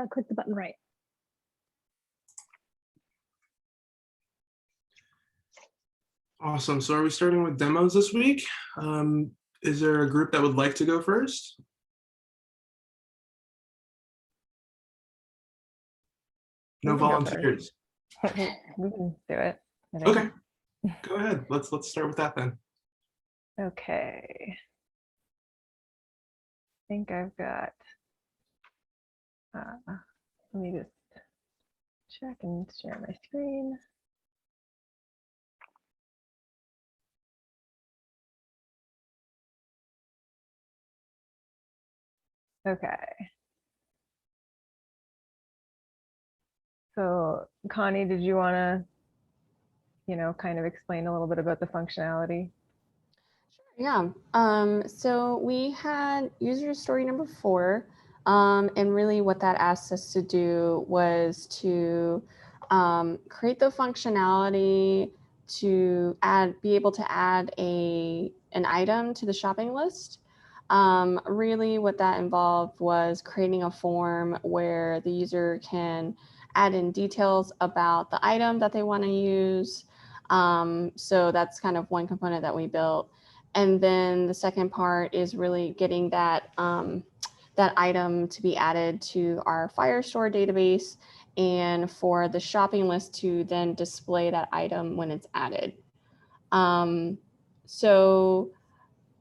click the button right. Awesome. So are we starting with demos this week? Is there a group that would like to go first? No volunteers. We can do it. Okay, go ahead. Let's start with that then. Okay. I think I've got, let me just check and share my screen. Okay. So Connie, did you want to, kind of explain a little bit about the functionality? Yeah, so we had user story number 4, and really what that asked us to do was to create the functionality to be able to add an item to the shopping list. Really what that involved was creating a form where the user can add in details about the item that they want to use. So that's kind of one component that we built. And then the second part is really getting that, that item to be added to our Firestore database and for the shopping list to then display that item when it's added. So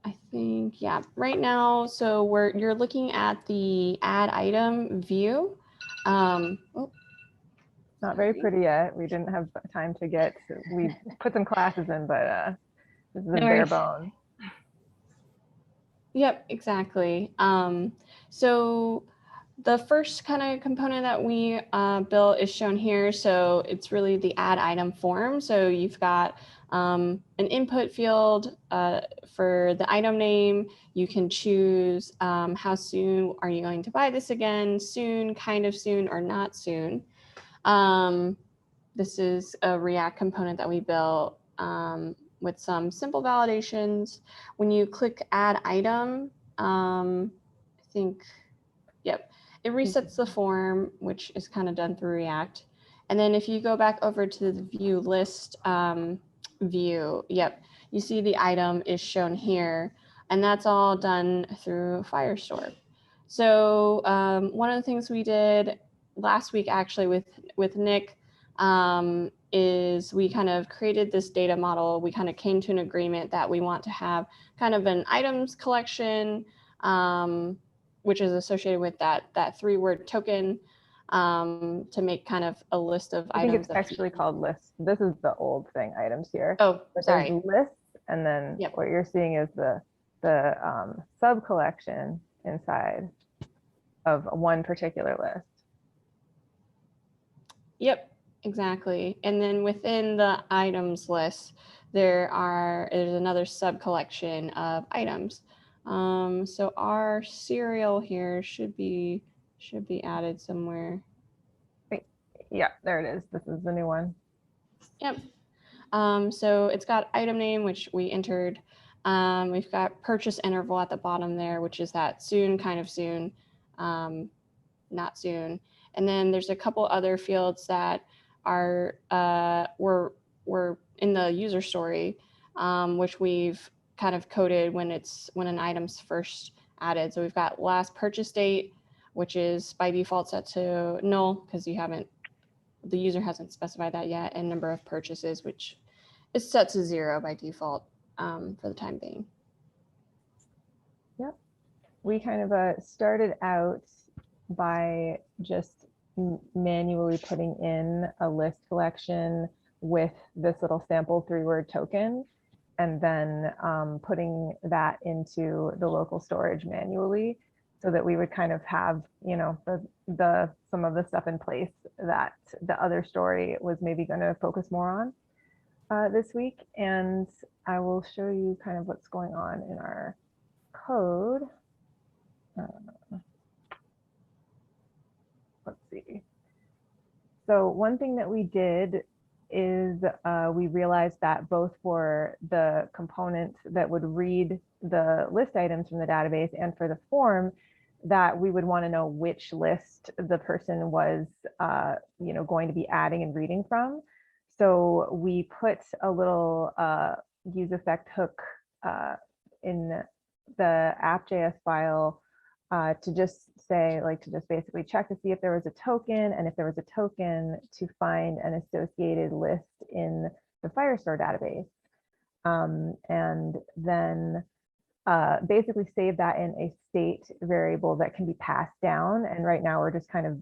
I think, yeah, right now, so you're looking at the add item view. Not very pretty yet. We didn't have time to we put some classes in, but this is a bare bone. Yep, exactly. So the first kind of component that we built is shown here. So it's really the add item form. So you've got an input field for the item name. You can choose how soon are you going to buy this again, soon, kind of soon, or not soon. This is a React component that we built with some simple validations. When you click add item, I think, yep, it resets the form, which is kind of done through React. And then if you go back over to the view list view, yep, you see the item is shown here, and that's all done through Firestore. So one of the things we did last week actually with Nick is we kind of created this data model. We kind of came to an agreement that we want to have kind of an items collection, which is associated with that 3-word token to make kind of a list of items. I think it's actually called lists. This is the old thing, items here. Oh, but sorry. There's lists, and then what you're seeing is the sub collection inside of one particular list. Yep. Exactly. And then within the items list, there's another sub collection of items. So our serial here should be added somewhere. Yeah, there it is. This is the new one. Yep. So it's got item name, which we entered. We've got purchase interval at the bottom there, which is that soon, kind of soon, not soon. And then there's a couple other fields that are were in the user story, which we've kind of coded when an item's first added. So we've got last purchase date, which is by default set to null because the user hasn't specified that yet, and number of purchases, which is set to 0 by default for the time being. Yep. We kind of started out by just manually putting in a list collection with this little sample 3-word token, and then putting that into the local storage manually, so that we would kind of have, some of the stuff in place that the other story was maybe going to focus more on this week. And I will show you kind of what's going on in our code. Let's see. So one thing that we did is we realized that both for the component that would read the list items from the database and for the form, that we would want to know which list the person was, going to be adding and reading from. So we put a little use effect hook in the app.js file to just say, to just basically check to see if there was a token, and if there was a token, to find an associated list in the Firestore database. And then basically save that in a state variable that can be passed down. And right now we're just kind of,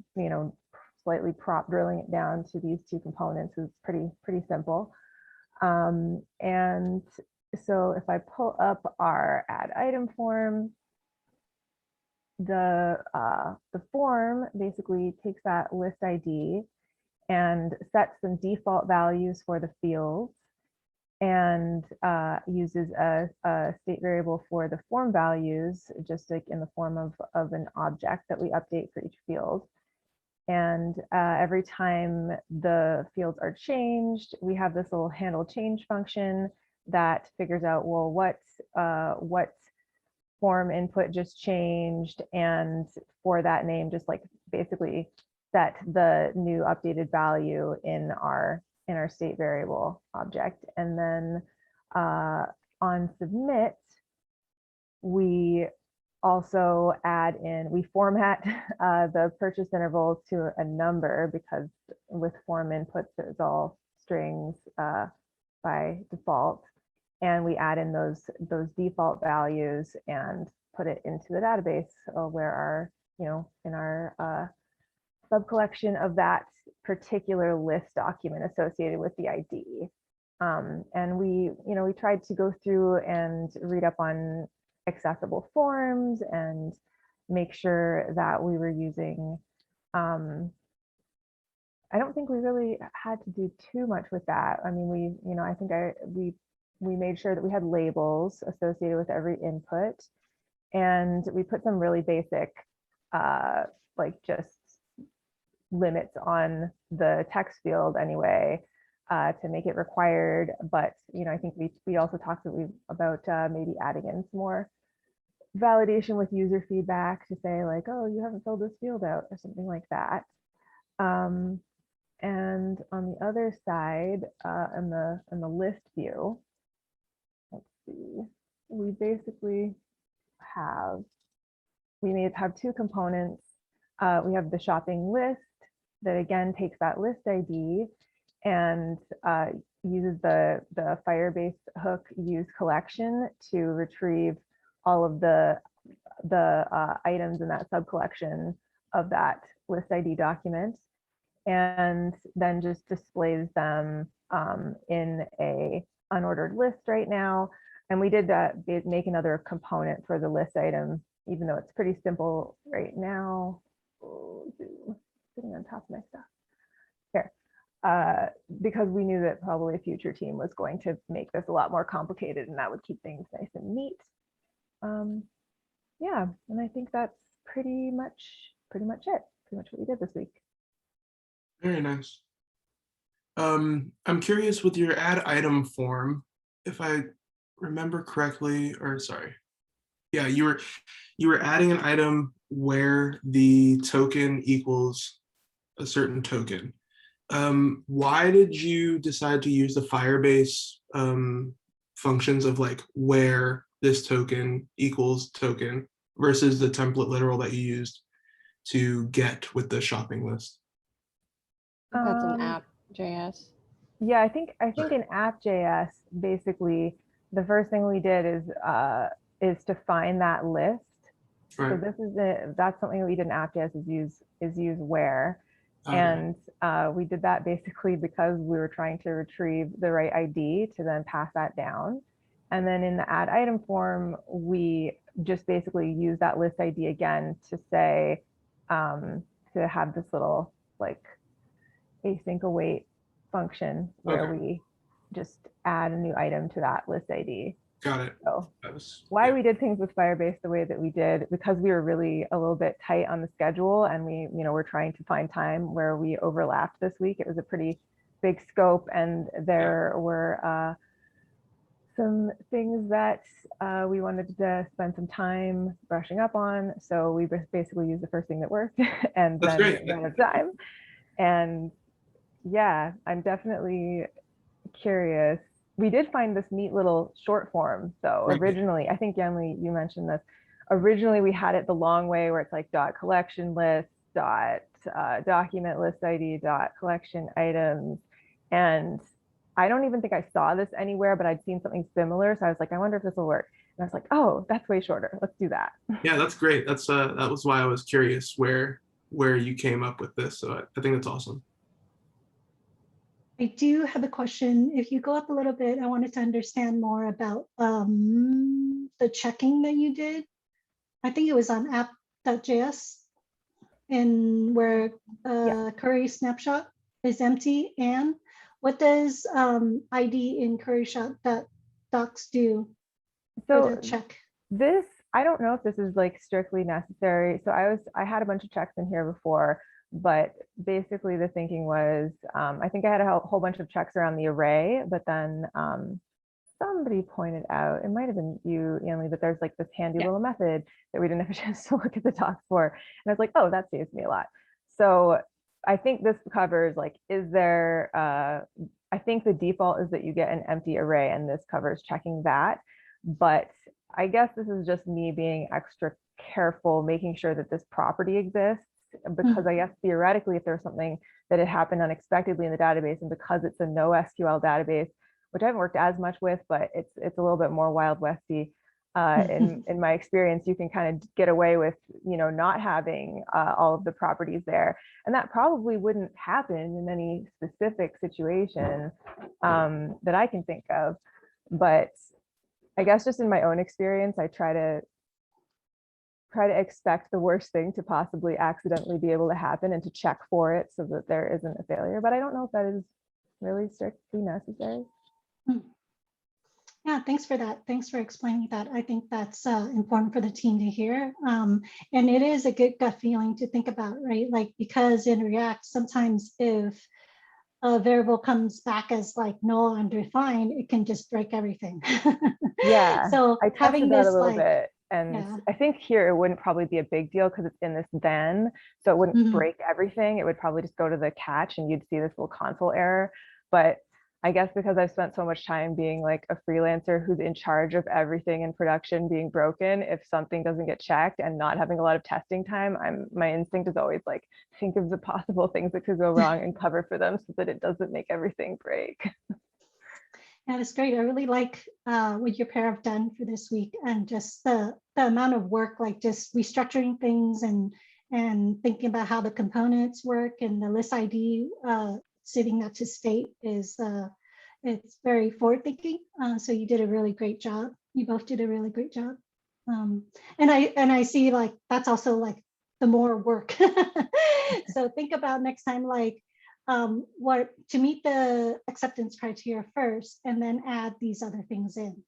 slightly prop drilling it down to these two components. It's pretty simple. And so if I pull up our add item form, the form basically takes that list ID and sets some default values for the fields, and uses a state variable for the form values, just like in the form of an object that we update for each field. And every time the fields are changed, we have this little handle change function that figures out, well, what form input just changed, and for that name, just basically set the new updated value in our state variable object. And then on submit, we also add in, we format the purchase intervals to a number, because with form inputs, it's all strings by default. And we add in those default values and put it into the database where our, in our sub collection of that particular list document associated with the ID. And we tried to go through and read up on accessible forms and make sure that we were using, I don't think we really had to do too much with that. I mean, I think we made sure that we had labels associated with every input, and we put some really basic, just limits on the text field anyway, to make it required. But I think we also talked about maybe adding in some more validation with user feedback to say oh, you haven't filled this field out, or something like that. And on the other side, in the list view, let's see, we basically may have two components. We have the shopping list that again takes that list ID and uses the Firebase hook use collection to retrieve all of the items in that sub collection of that list ID document, and then just displays them in a unordered list right now. And we did make another component for the list item, even though it's pretty simple right now. Oh, sitting on top of my stuff here, because we knew that probably a future team was going to make this a lot more complicated, and that would keep things nice and neat. Yeah, and I think that's pretty much it. Pretty much what we did this week. Very nice. I'm curious with your add item form, if I remember correctly, or sorry. Yeah, you were adding an item where the token equals a certain token. Why did you decide to use the Firebase functions of where this token equals token versus the template literal that you used to get with the shopping list? That's an app.js. Yeah, I think in app.js, basically, the first thing we did is to find that list. Right. So that's something that we did in app.js is use where. Okay. And we did that basically because we were trying to retrieve the right ID to then pass that down. And then in the add item form, we just basically use that list ID again to say, to have this little async await function where we just add a new item to that list ID. Got it. So we did things with Firebase the way that we did, because we were really a little bit tight on the schedule, and we we're trying to find time where we overlapped this week. It was a pretty big scope, and there were some things that we wanted to spend some time brushing up on. So we basically used the first thing that worked and That's then great. ran out of time. And yeah, I'm definitely curious. We did find this neat little short form though. Right. Originally, I think Yanli, you mentioned this. Originally, we had it the long way where it's like dot collection list, dot document list ID, dot collection items. And I don't even think I saw this anywhere, but I'd seen something similar. So I was like, I wonder if this will work. And I was like, oh, that's way shorter. Let's do that. Yeah, that's great. That's that was why I was curious where you came up with this. So I think that's awesome. I do have a question. If you go up a little bit, I wanted to understand more about the checking that you did. I think it was on app.js and where query snapshot is empty. And what does ID in query docs do for So the check? this, I don't know if this is like strictly necessary. So I had a bunch of checks in here before, but basically the thinking was, I think I had a whole bunch of checks around the array, but then somebody pointed out, it might have been you, Anli, that there's like this handy little method that we didn't have a chance to look at the docs for. And I was like, oh, that saves me a lot. So I think this covers like, is there, I think the default is that you get an empty array and this covers checking that. But I guess this is just me being extra careful, making sure that this property exists, because I guess theoretically, if there's something that had happened unexpectedly in the database, and because it's a no SQL database, which I haven't worked as much with, but it's a little bit more Wild Westy. In my experience, you can kind of get away with, you know, not having all of the properties there, and that probably wouldn't happen in any specific situation that I can think of. But I guess just in my own experience, I try to expect the worst thing to possibly accidentally be able to happen and to check for it so that there isn't a failure. But I don't know if that is really strictly necessary. Yeah, thanks for that. Thanks for explaining that. I think that's important for the team to hear. And it is a good gut feeling to think about, right? Like, because in React, sometimes if a variable comes back as like null undefined, it can just break everything. Yeah, So I having tested that this a little like, bit. And yeah. I think here it wouldn't probably be a big deal because it's in this then. So it wouldn't break everything. It would probably just go to the catch and you'd see this little console error. But I guess because I've spent so much time being like a freelancer who's in charge of everything in production being broken, if something doesn't get checked and not having a lot of testing time, my instinct is always like, think of the possible things that could go wrong and cover for them so that it doesn't make everything break. Yeah, that's great. I really like what your pair have done for this week, and just the amount of work, like just restructuring things and thinking about how the components work, and the list ID setting that to state is it's very forward thinking. So you did a really great job. You both did a really great job. And I see like that's also like the more work. So think about next time, like what to meet the acceptance criteria first, and then add these other things in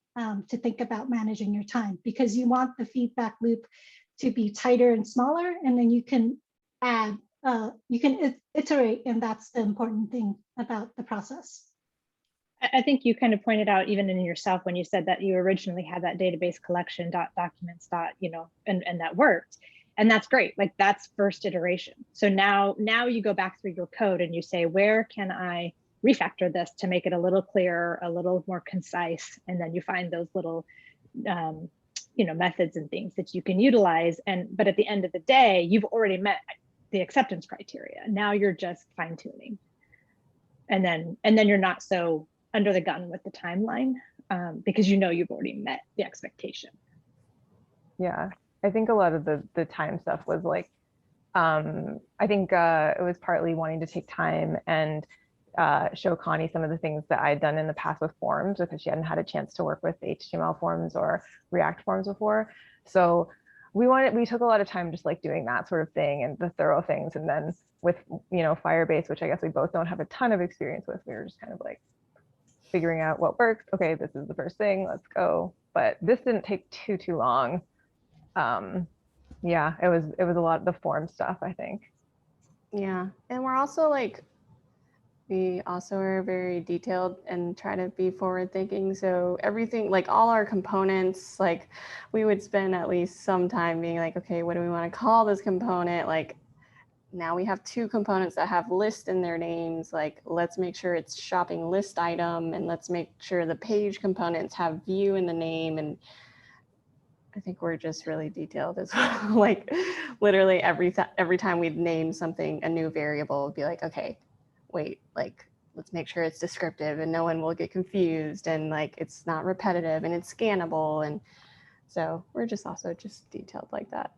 to think about managing your time, because you want the feedback loop to be tighter and smaller, and then you can add, you can iterate, and that's the important thing about the process. I think you kind of pointed out even in yourself when you said that you originally had that database collection documents, you know, and that worked. And that's great. Like that's first iteration. So now you go back through your code and you say, where can I refactor this to make it a little clearer, a little more concise? And then you find those little, you know, methods and things that you can utilize. But at the end of the day, you've already met the acceptance criteria. Now you're just fine tuning. And then you're not so under the gun with the timeline because you know you've already met the expectation. Yeah, I think a lot of the time stuff was like, I think it was partly wanting to take time and show Connie some of the things that I'd done in the past with forms, because she hadn't had a chance to work with HTML forms or React forms before. So we took a lot of time just like doing that sort of thing and the thorough things. And then with, you know, Firebase, which I guess we both don't have a ton of experience with, we were just kind of like figuring out what works. Okay, this is the first thing, let's go. But this didn't take too long. Yeah, it was a lot of the form stuff, I think. Yeah, and we're also like, We also are very detailed and try to be forward thinking. So everything, like all our components, like we would spend at least some time being like, okay, what do we want to call this component? Like now we have 2 components that have list in their names. Like let's make sure it's shopping list item, and let's make sure the page components have view in the name. And I think we're just really detailed as well. Like literally every time we'd name something a new variable, would be like, okay, wait, like let's make sure it's descriptive and no one will get confused, and like it's not repetitive and it's scannable. And so we're just also just detailed like that.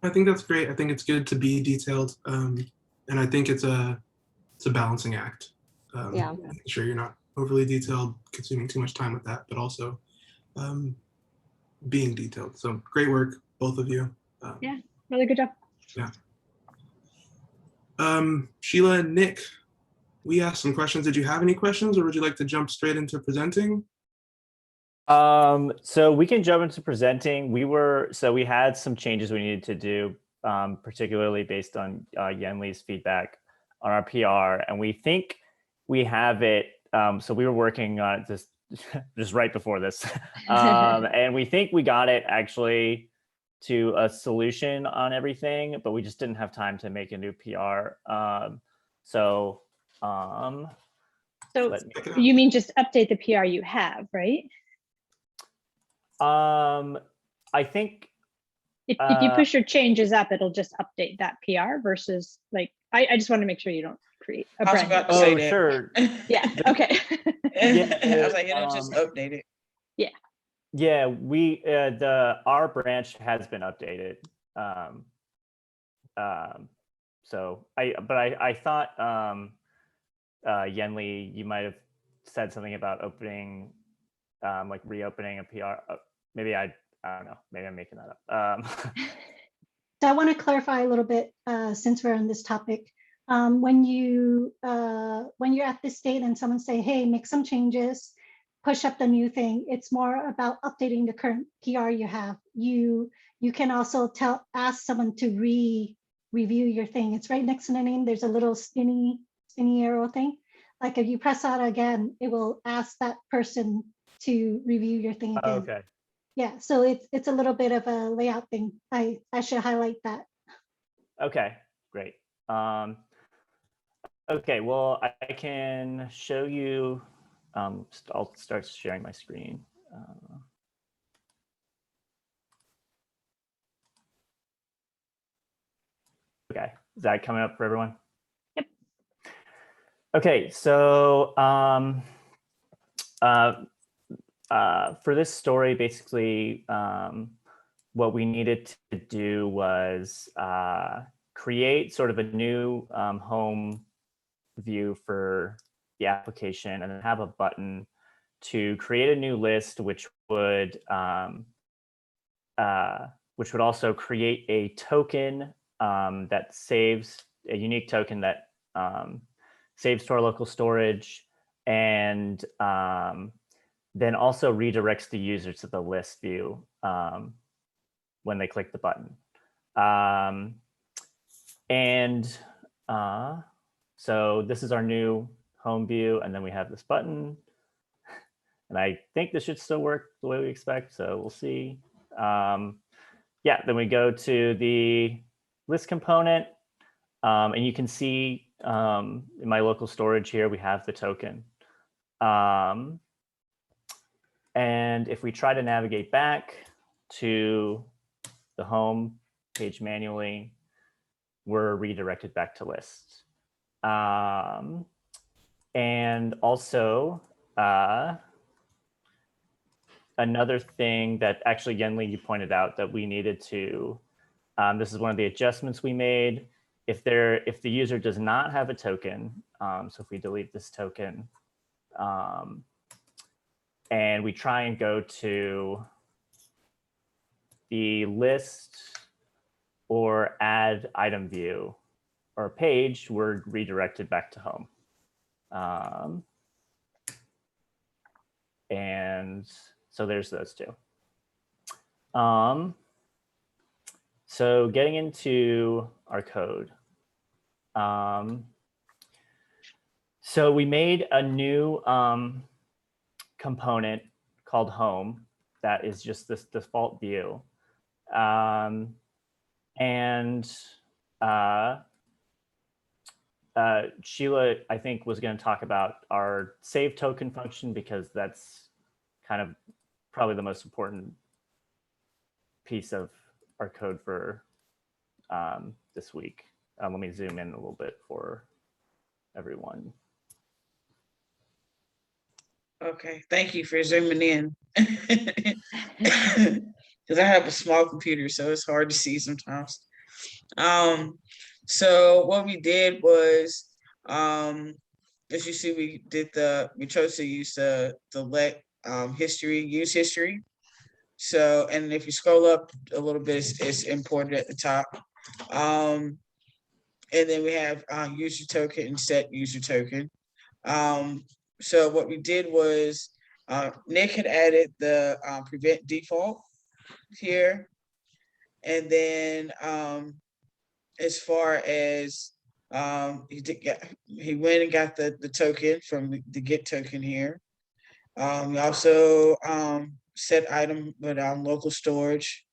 I think that's great. I think it's good to be detailed, and I think it's a balancing act. Yeah. Making sure you're not overly detailed, consuming too much time with that, but also being detailed. So great work, both of you. Yeah, really good job. Yeah. Sheila and Nick, we asked some questions. Did you have any questions, or would you like to jump straight into presenting? So we can jump into presenting. We had some changes we needed to do, particularly based on Yenli's feedback on our PR, and we think we have it. So we were working on it just right before this, and we think we got it actually to a solution on everything, but we just didn't have time to make a new PR. So you mean just update the PR you have, right? I think if you push your changes up, it'll just update that PR versus like, I just want to make sure you don't create a I was brand about new. to say oh that. sure Yeah, okay. I was like, it'll just update it. yeah, we our branch has been updated. So I thought Yenli, you might have said something about opening like reopening a PR. Maybe I don't know. Maybe I'm making that up. So I want to clarify a little bit since we're on this topic. When you're at this state and someone say, "Hey, make some changes, push up the new thing," it's more about updating the current PR you have. You can also ask someone to review your thing. It's right next to the name. There's a little spinny arrow thing. Like if you press that again, it will ask that person to review your thing again. Oh, okay. Yeah, so it's a little bit of a layout thing. I should highlight that. Okay, great. Okay, well, I can show you. I'll start sharing my screen. Okay, is that coming up for everyone? Yep. Okay, so for this story, basically, what we needed to do was create sort of a new home view for the application, and then have a button to create a new list, which would also create a token that saves, a unique token that saves to our local storage, and then also redirects the user to the list view when they click the button. So this is our new home view, and then we have this button. And I think this should still work the way we expect, so we'll see. Yeah, then we go to the list component, and you can see in my local storage here, we have the token. And if we try to navigate back to the home page manually, we're redirected back to lists. And also, another thing that actually, Yenli, you pointed out that we needed to, this is one of the adjustments we made. If the user does not have a token, so if we delete this token, and we try and go to the list or add item view or page, we're redirected back to home. And so there's those two. So getting into our code. So we made a new component called home that is just this default view. Sheila, I think, was going to talk about our save token function because that's kind of probably the most important piece of our code for this week. Let me zoom in a little bit for everyone. Okay, thank you for zooming in. Because I have a small computer, so it's hard to see sometimes. So what we did was, as you see, we chose to use the use history. So, and if you scroll up a little bit, it's imported at the top. And then we have user token and set user token. So what we did was Nick had added the prevent default here. And then as far as he went and got the token from the get token here. We also set item with local storage.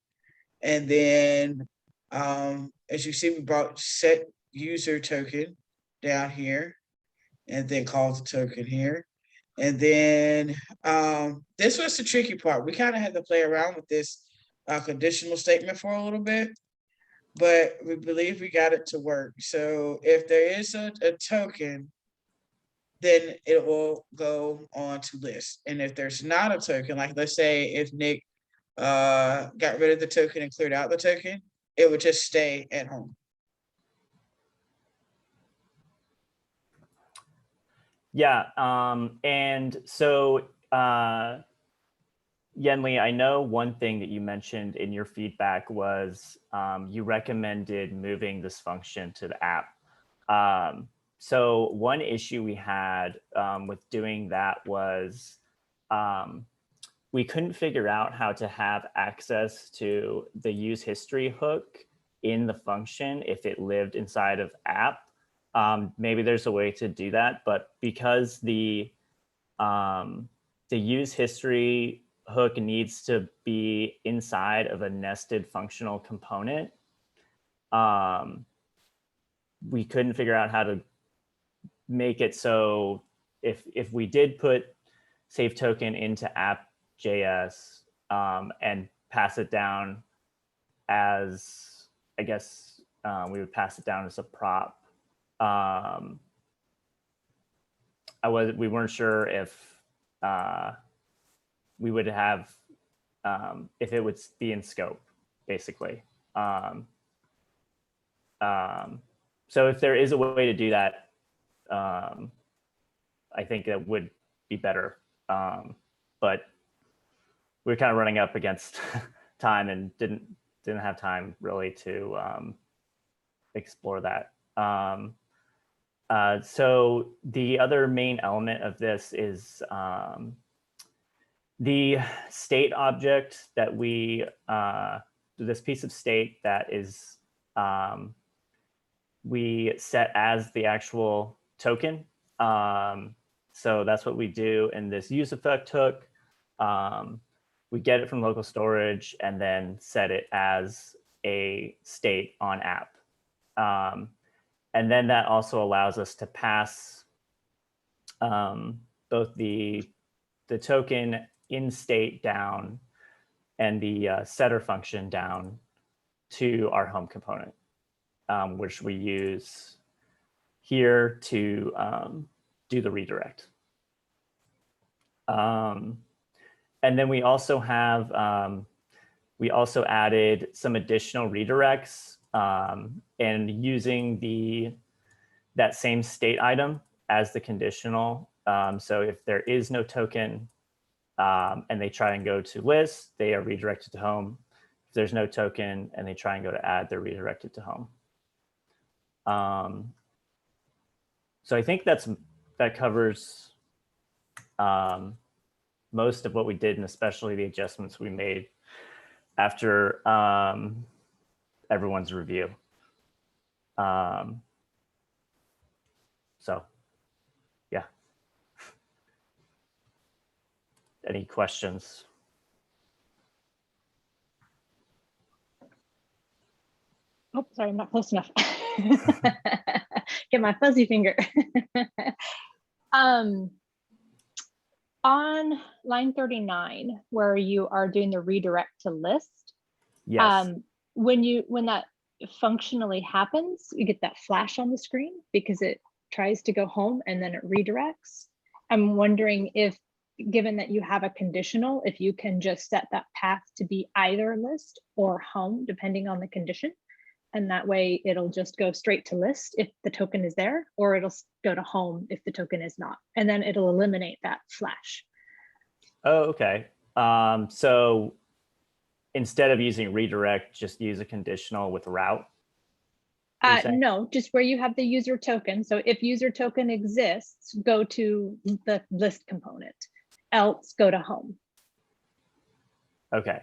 And then as you see, we brought set user token down here and then called the token here. And then this was the tricky part. We kind of had to play around with this conditional statement for a little bit, but we believe we got it to work. So if there is a token, then it will go on to list. And if there's not a token, like let's say if Nick got rid of the token and cleared out the token, it would just stay at home. Yeah, and so Yenli, I know one thing that you mentioned in your feedback was you recommended moving this function to the app. So one issue we had with doing that was we couldn't figure out how to have access to the use history hook in the function if it lived inside of app. Maybe there's a way to do that, but because the use history hook needs to be inside of a nested functional component, we couldn't figure out how to make it so if we did put save token into app.js and pass it down as, I guess we would pass it down as a prop. We weren't sure if we would have if it would be in scope, basically. So if there is a way to do that, I think that would be better. But we're kind of running up against time and didn't have time really to explore that. So the other main element of this is the state object that we, this piece of state that is, we set as the actual token. So that's what we do in this use effect hook. We get it from local storage and then set it as a state on app. And then that also allows us to pass both the token in state down and the setter function down to our home component, which we use here to do the redirect. And then we also have, we also added some additional redirects and using that same state item as the conditional. So if there is no token and they try and go to list, they are redirected to home. If there's no token and they try and go to add, they're redirected to home. So I think that covers most of what we did, and especially the adjustments we made after everyone's review. So yeah. Any questions? Oh, sorry, I'm not close enough. Get my fuzzy finger. On line 39, where you are doing the redirect to list, Yes. when that functionally happens, you get that flash on the screen because it tries to go home and then it redirects. I'm wondering if, given that you have a conditional, if you can just set that path to be either list or home, depending on the condition. And that way it'll just go straight to list if the token is there, or it'll go to home if the token is not. And then it'll eliminate that flash. Oh, okay. So instead of using redirect, just use a conditional with route? you're saying? No, just where you have the user token. So if user token exists, go to the list component, else go to home. Okay.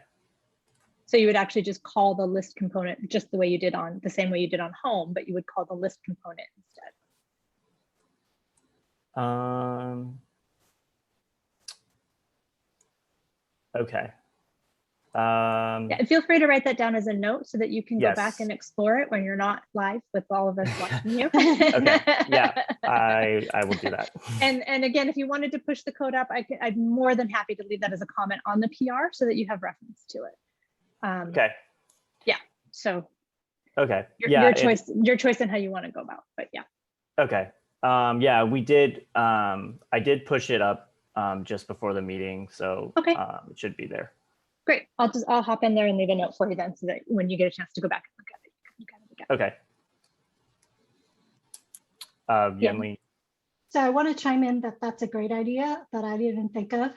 So you would actually just call the list component just the way you did on the same way you did on home, but you would call the list component instead. Okay. Yeah, feel free to write that down as a note so that you can go back Yes. and explore it when you're not live with all of us watching you. Okay. Yeah, I will do that. And again, if you wanted to push the code up, I'm more than happy to leave that as a comment on the PR so that you have reference to it. Okay. Yeah. So Okay. your choice on how you want to go about, but yeah. Okay. Yeah, we did. I did push it up just before the meeting, so Okay. It should be there. Great. I'll hop in there and leave a note for you then, so that when you get a chance to go back and look at it, you can look at it. Okay. Yeah. Yenli. So I want to chime in that that's a great idea that I didn't think of.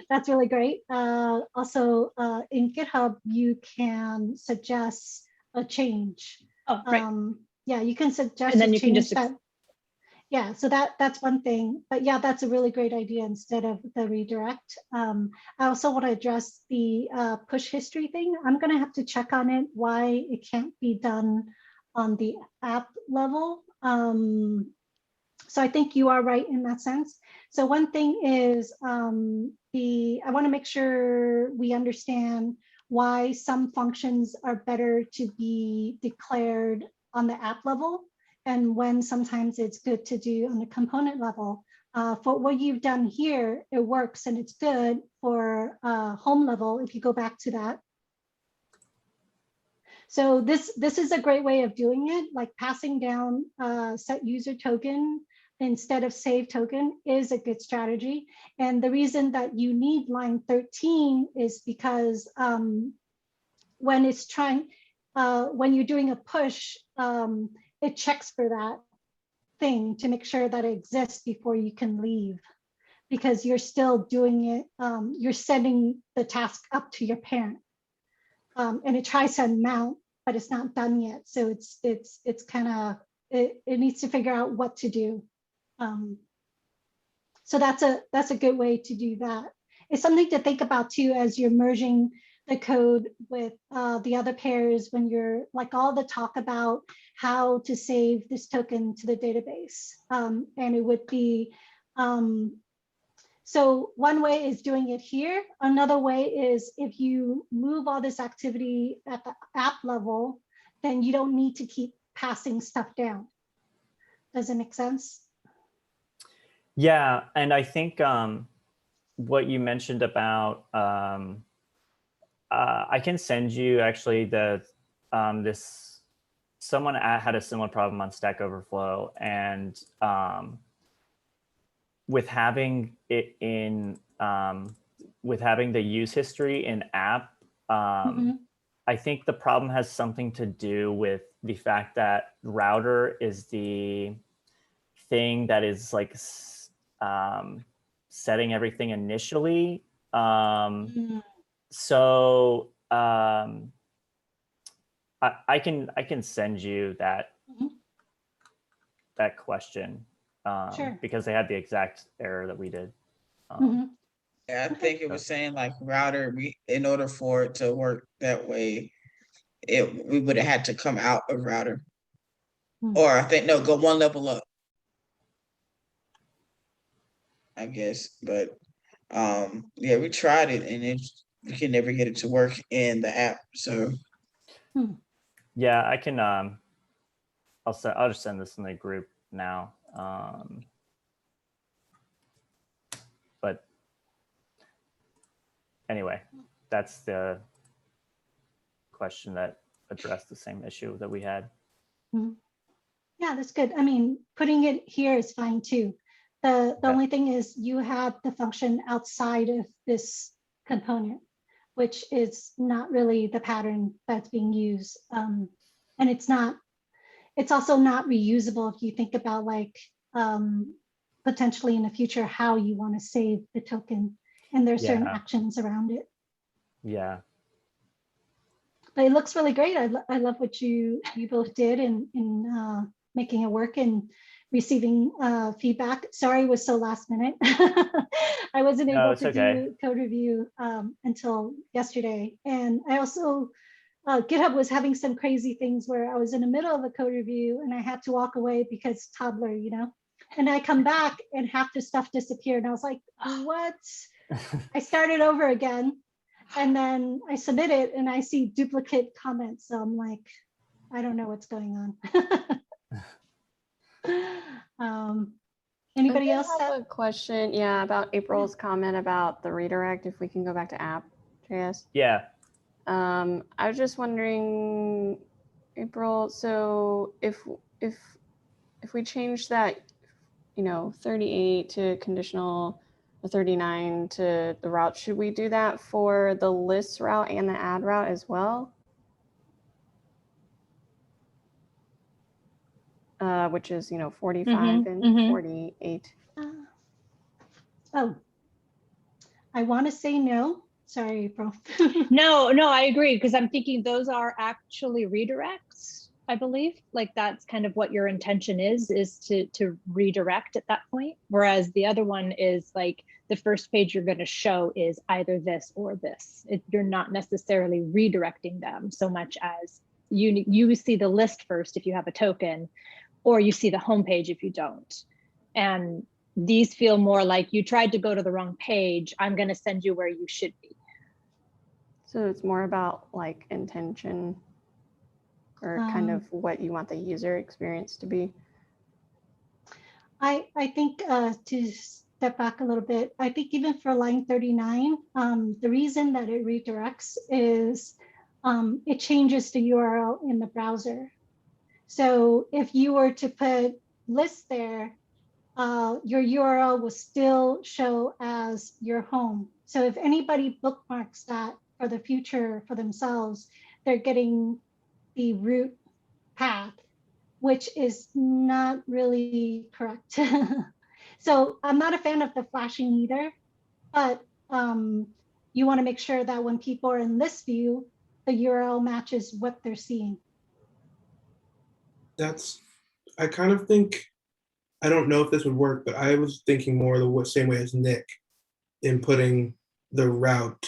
That's really great. Also, in GitHub, you can suggest a change. Oh, right. Yeah, you can suggest And then a you can change just that. Yeah, so that's one thing. But yeah, that's a really great idea instead of the redirect. I also want to address the push history thing. I'm going to have to check on it, why it can't be done on the app level. So I think you are right in that sense. So one thing is I want to make sure we understand why some functions are better to be declared on the app level, and when sometimes it's good to do on the component level. For what you've done here, it works and it's good for home level if you go back to that. So this is a great way of doing it, like passing down set user token instead of save token is a good strategy. And the reason that you need line 13 is because when it's when you're doing a push, it checks for that thing to make sure that it exists before you can leave, because you're still doing it. You're sending the task up to your parent, and it tries to mount, but it's not done yet. So it's kind of it needs to figure out what to do. So that's a good way to do that. It's something to think about too as you're merging the code with the other pairs, when you're like all the talk about how to save this token to the database. And it would be, so one way is doing it here. Another way is if you move all this activity at the app level, then you don't need to keep passing stuff down. Does it make sense? Yeah, and I think what you mentioned about I can send you actually someone had a similar problem on Stack Overflow, and with having it in with having the use history in app, I think the problem has something to do with the fact that router is the thing that is like setting everything initially. So I can send you that that question Sure. because they had the exact error that we did. Yeah, I think it was saying like router, in order for it to work that way, we would have had to come out of router. Or I think, no, go one level up, I guess. But yeah, we tried it and we can never get it to work in the app. So Yeah, I can. I'll just send this in the group now. But anyway, that's the question that addressed the same issue that we had. Yeah, that's good. I mean, putting it here is fine too. The only thing is you have the function outside of this component, which is not really the pattern that's being used. And it's also not reusable if you think about like potentially in the future how you want to save the token, and there's certain actions around it. Yeah. But it looks really great. I love what you both did in making it work and receiving feedback. Sorry it was so last minute. I wasn't able to do code review until yesterday. And I also, GitHub was having some crazy things where I was in the middle of a code review and I had to walk away because toddler, you know, and I come back and half the stuff disappeared. And I was like, what? I started over again. And then I submit it and I see duplicate comments. So I'm like, I don't know what's going on. Anybody else have a question? Yeah, about April's comment about the redirect. If we can go back to app.js. Yeah. I was just wondering, April. So if we change that, 38 to conditional, 39 to the route, should we do that for the list route and the add route as well? Which is 45 and 48. Oh, I want to say no. Sorry, April. No, I agree, because I'm thinking those are actually redirects, I believe. Like that's kind of what your intention is to redirect at that point. Whereas the other one is like the first page you're going to show is either this or this. You're not necessarily redirecting them so much as you see the list first if you have a token, or you see the homepage if you don't. And these feel more like you tried to go to the wrong page. I'm going to send you where you should be. So it's more about like intention or kind of what you want the user experience to be. I think to step back a little bit, I think even for line 39, the reason that it redirects is it changes the URL in the browser. So if you were to put list there, your URL will still show as your home. So if anybody bookmarks that for the future for themselves, they're getting the root path, which is not really correct. So I'm not a fan of the flashing either, but you want to make sure that when people are in list view, the URL matches what they're seeing. I kind of think, I don't know if this would work, but I was thinking more the same way as Nick in putting the route,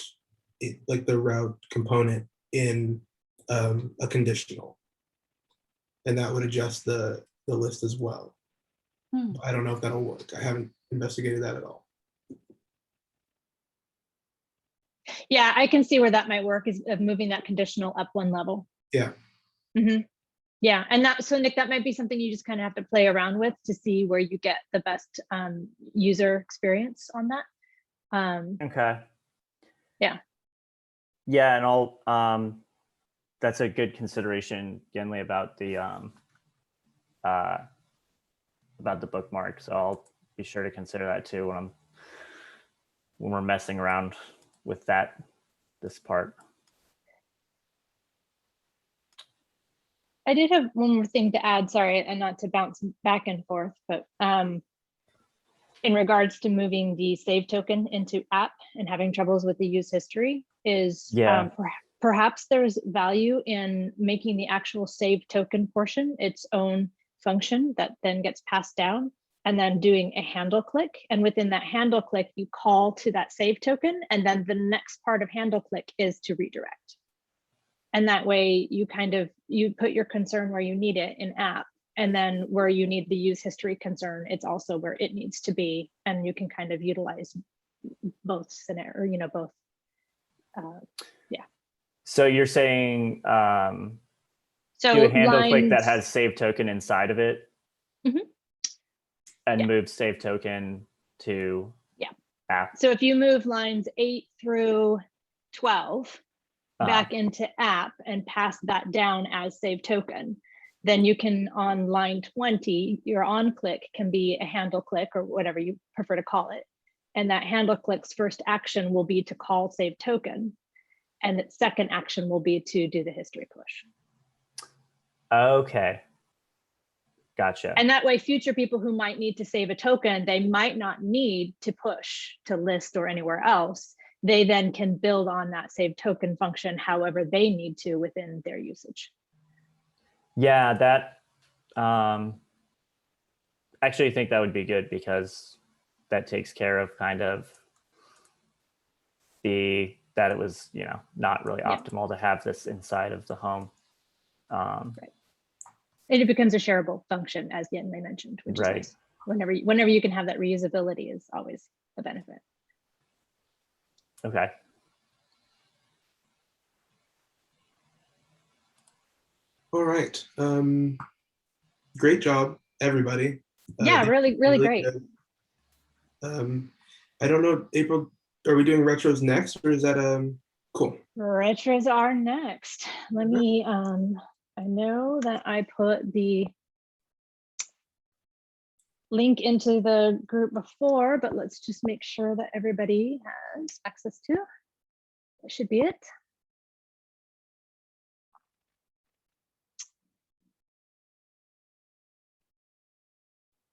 like the route component in a conditional. And that would adjust the list as well. I don't know if that'll work. I haven't investigated that at all. Yeah, I can see where that might work, is of moving that conditional up one level. Yeah. Yeah, and so Nick, that might be something you just kind of have to play around with to see where you get the best user experience on that. Okay. Yeah. Yeah, and I'll that's a good consideration, Yenli, about the bookmark. So I'll be sure to consider that too when we're messing around with this part. I did have one more thing to add, sorry, and not to bounce back and forth, but in regards to moving the save token into app and having troubles with the use history is perhaps there's value in making the actual save token portion its own function that then gets passed down, and then doing a handle click. And within that handle click, you call to that save token, and then the next part of handle click is to redirect. And that way you put your concern where you need it in app, And then where you need the use history concern, it's also where it needs to be. And you can kind of utilize both scenario, you know, both. So you're saying So do a handle click that lines- has save token inside of it, Mhm. and Yeah. move save token to Yeah. app. So if you move lines 8 through 12 Uh-huh. back into app and pass that down as save token, then you can, on line 20, your on click can be a handle click or whatever you prefer to call it. And that handle click's first action will be to call save token. And its second action will be to do the history push. Okay. Gotcha. And that way, future people who might need to save a token, they might not need to push to list or anywhere else. They then can build on that save token function however they need to within their usage. Yeah, that actually think that would be good, because that takes care of kind of that it was, you know, not really Yeah. optimal to have this inside of the home. Right. And it becomes a shareable function, as Yenli mentioned, which Right. is nice. Whenever you can have that reusability is always a benefit. Okay. All right. Great job, everybody. Yeah, really great. good. I don't know, April, are we doing retros next, or is that cool? Retros are next. Let me, I know that I put the link into the group before, but let's just make sure that everybody has access to. That should be it.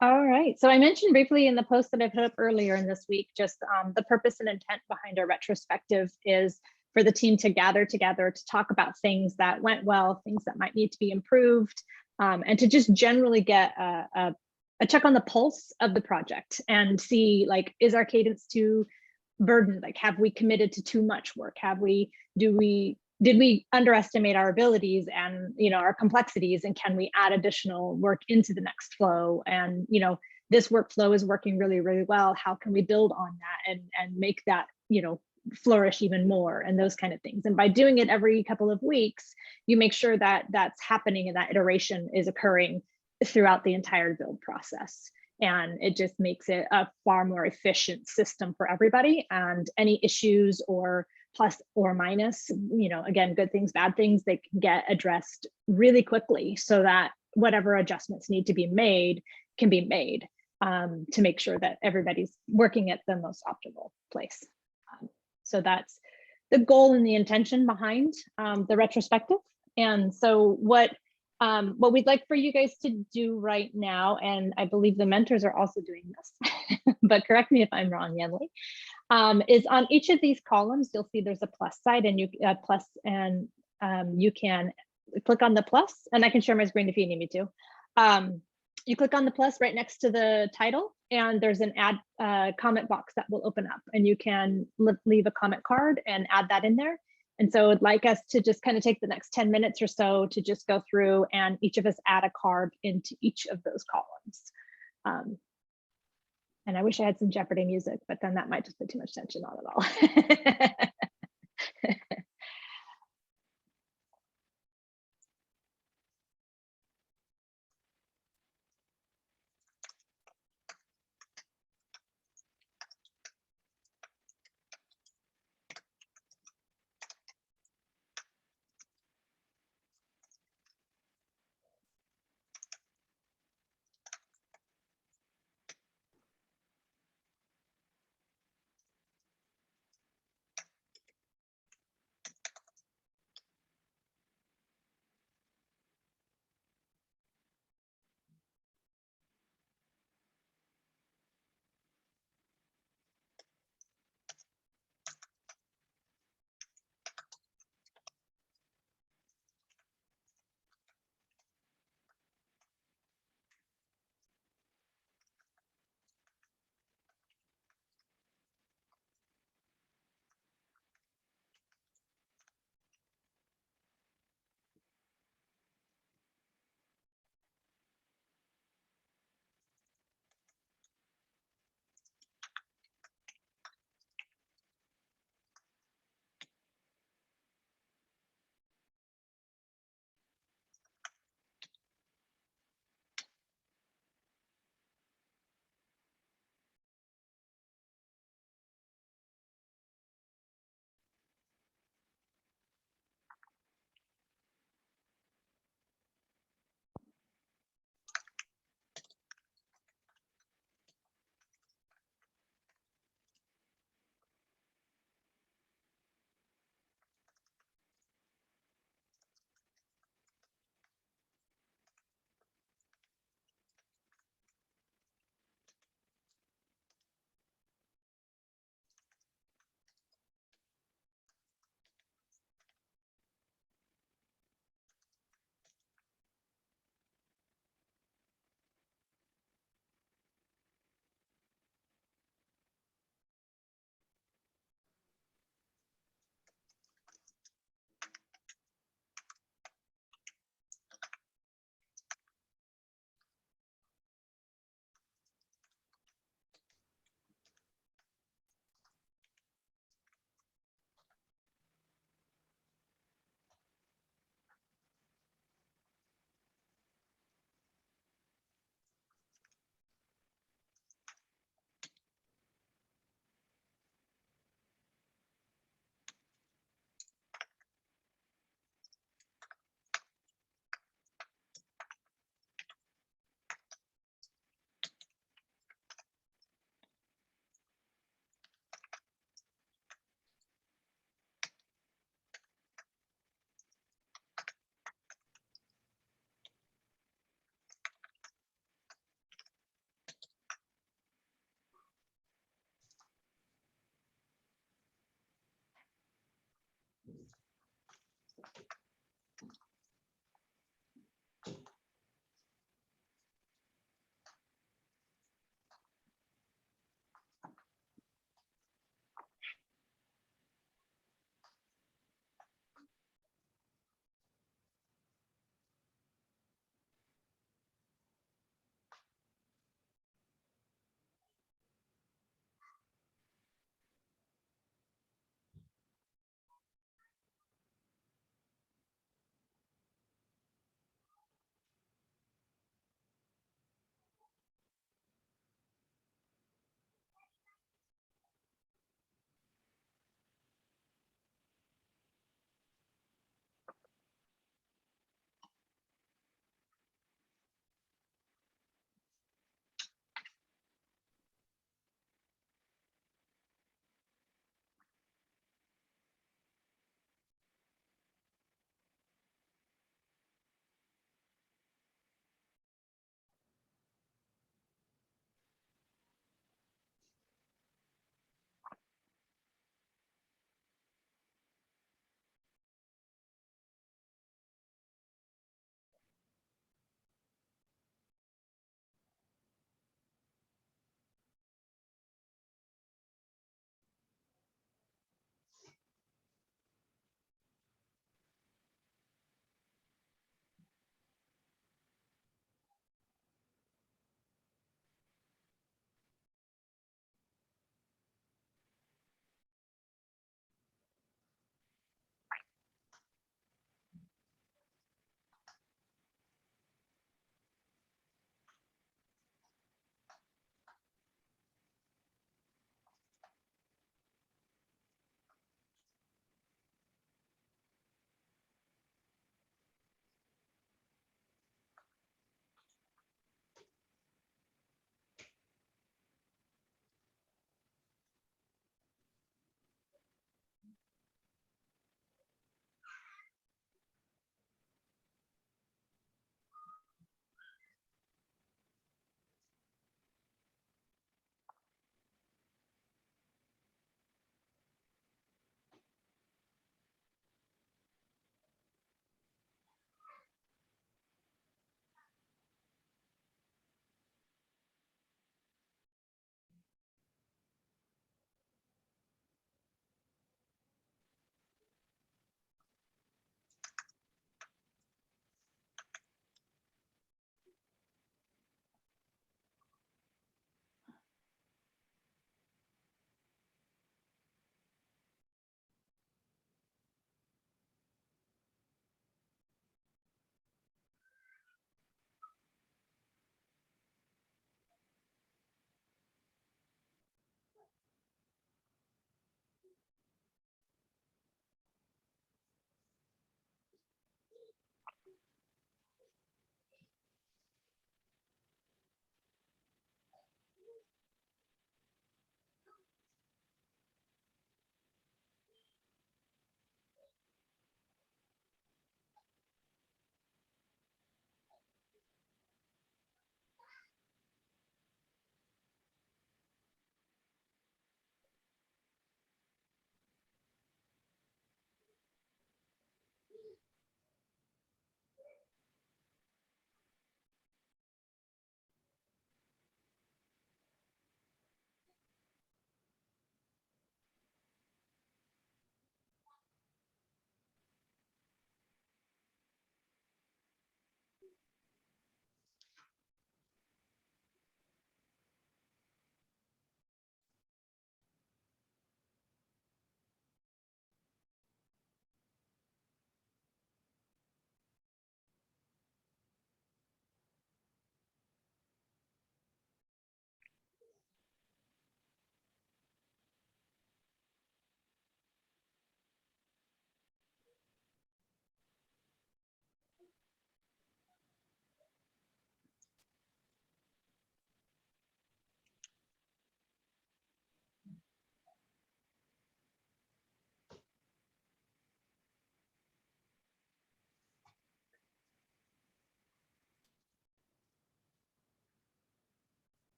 All right, so I mentioned briefly in the post that I put up earlier in this week, just the purpose and intent behind our retrospective is for the team to gather together to talk about things that went well, things that might need to be improved, and to just generally get a check on the pulse of the project and see, like, is our cadence too burdened? Like, have we committed to too much work? Did we underestimate our abilities and, you know, our complexities, and can we add additional work into the next flow? And, you know, this workflow is working really, really well. How can we build on that and make that, you know, flourish even more, and those kind of things. And by doing it every couple of weeks, you make sure that that's happening and that iteration is occurring throughout the entire build process. And it just makes it a far more efficient system for everybody. And any issues or plus or minus, you know, again, good things, bad things, they can get addressed really quickly so that whatever adjustments need to be made can be made to make sure that everybody's working at the most optimal place. So that's the goal and the intention behind the retrospective. And so what we'd like for you guys to do right now, and I believe the mentors are also doing this, but correct me if I'm wrong, Yenli, is on each of these columns, you'll see there's a plus side, and you you can click on the plus, and I can share my screen if you need me to. You click on the plus right next to the title, and there's an add comment box that will open up, and you can leave a comment card and add that in there. And so I'd like us to just kind of take the next 10 minutes or so to just go through and each of us add a card into each of those columns. And I wish I had some Jeopardy music, but then that might just put too much tension on it all.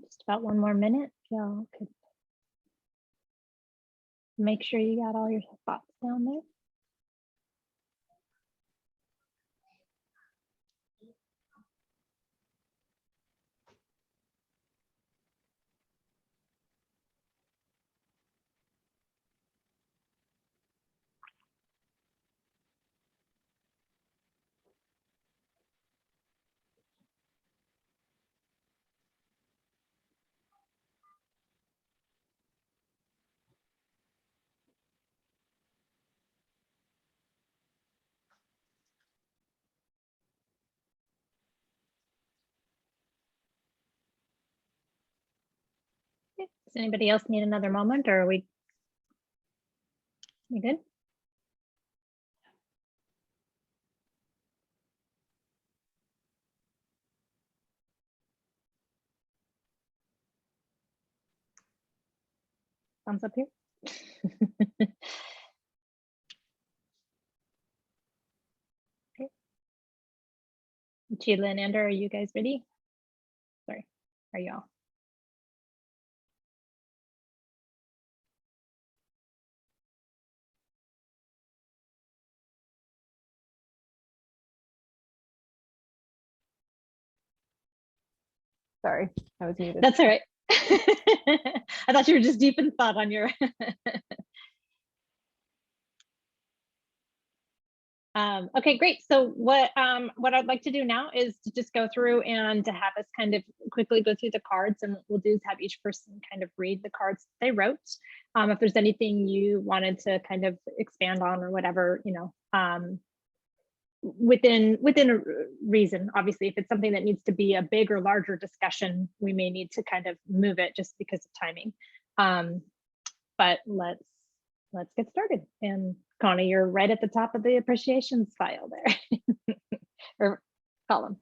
Just about one more minute. Y'all could make sure you got all your thoughts down there. Does anybody else need another moment, or are we good? Thumbs up here. Okay. Sheila and Ander, are you guys ready? Sorry, are y'all? Sorry, I was muted. That's all right. I thought you were just deep in thought on your. Okay, great. So what I'd like to do now is to just go through and to have us kind of quickly go through the cards, and what we'll do is have each person kind of read the cards they wrote. If there's anything you wanted to kind of expand on or whatever, you know, within a reason. Obviously, if it's something that needs to be a big or larger discussion, we may need to kind of move it just because of timing. But let's get started. And Connie, you're right at the top of the appreciations file there, or column.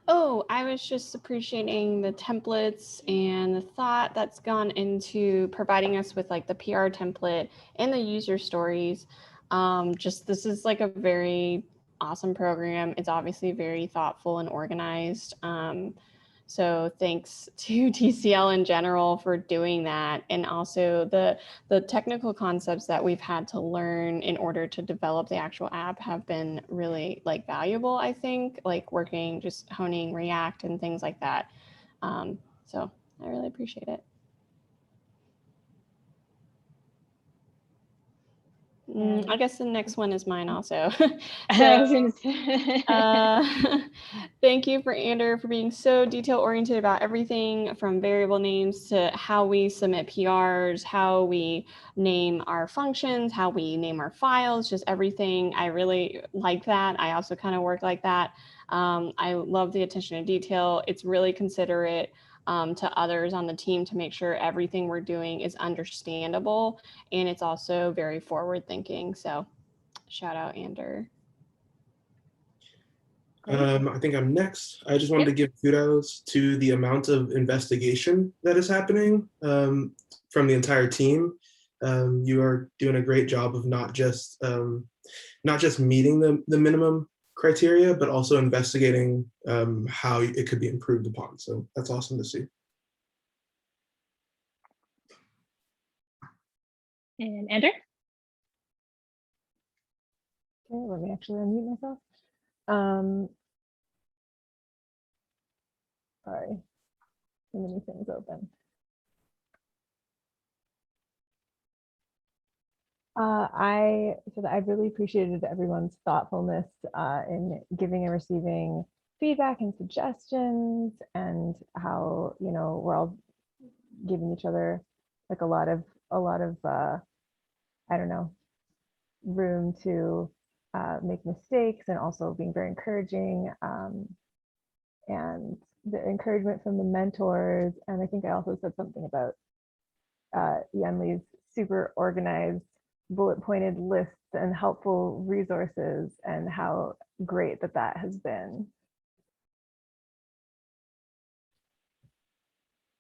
Oh, I was just appreciating the templates and the thought that's gone into providing us with like the PR template and the user stories. Just this is like a very awesome program. It's obviously very thoughtful and organized. So thanks to TCL in general for doing that, and also the technical concepts that we've had to learn in order to develop the actual app have been really like valuable, I think, like working, just honing React and things like that. So I really appreciate it. I guess the next one is mine also. So, thank you for Ander for being so detail oriented about everything from variable names to how we submit PRs, how we name our functions, how we name our files, just everything. I really like that. I also kind of work like that. I love the attention to detail. It's really considerate to others on the team to make sure everything we're doing is understandable, and it's also very forward thinking. So shout out Ander. I think I'm next. I just wanted to give kudos to the amount of investigation that is happening from the entire team. You are doing a great job of not just meeting the minimum criteria, but also investigating how it could be improved upon. So that's awesome to see. And Ander? Okay, let me actually unmute myself. Sorry, too many things open. I really appreciated everyone's thoughtfulness in giving and receiving feedback and suggestions, and how, you know, we're all giving each other like a lot of I don't know, room to make mistakes, and also being very encouraging, and the encouragement from the mentors. And I think I also said something about Yenli's super organized bullet pointed lists and helpful resources, and how great that has been.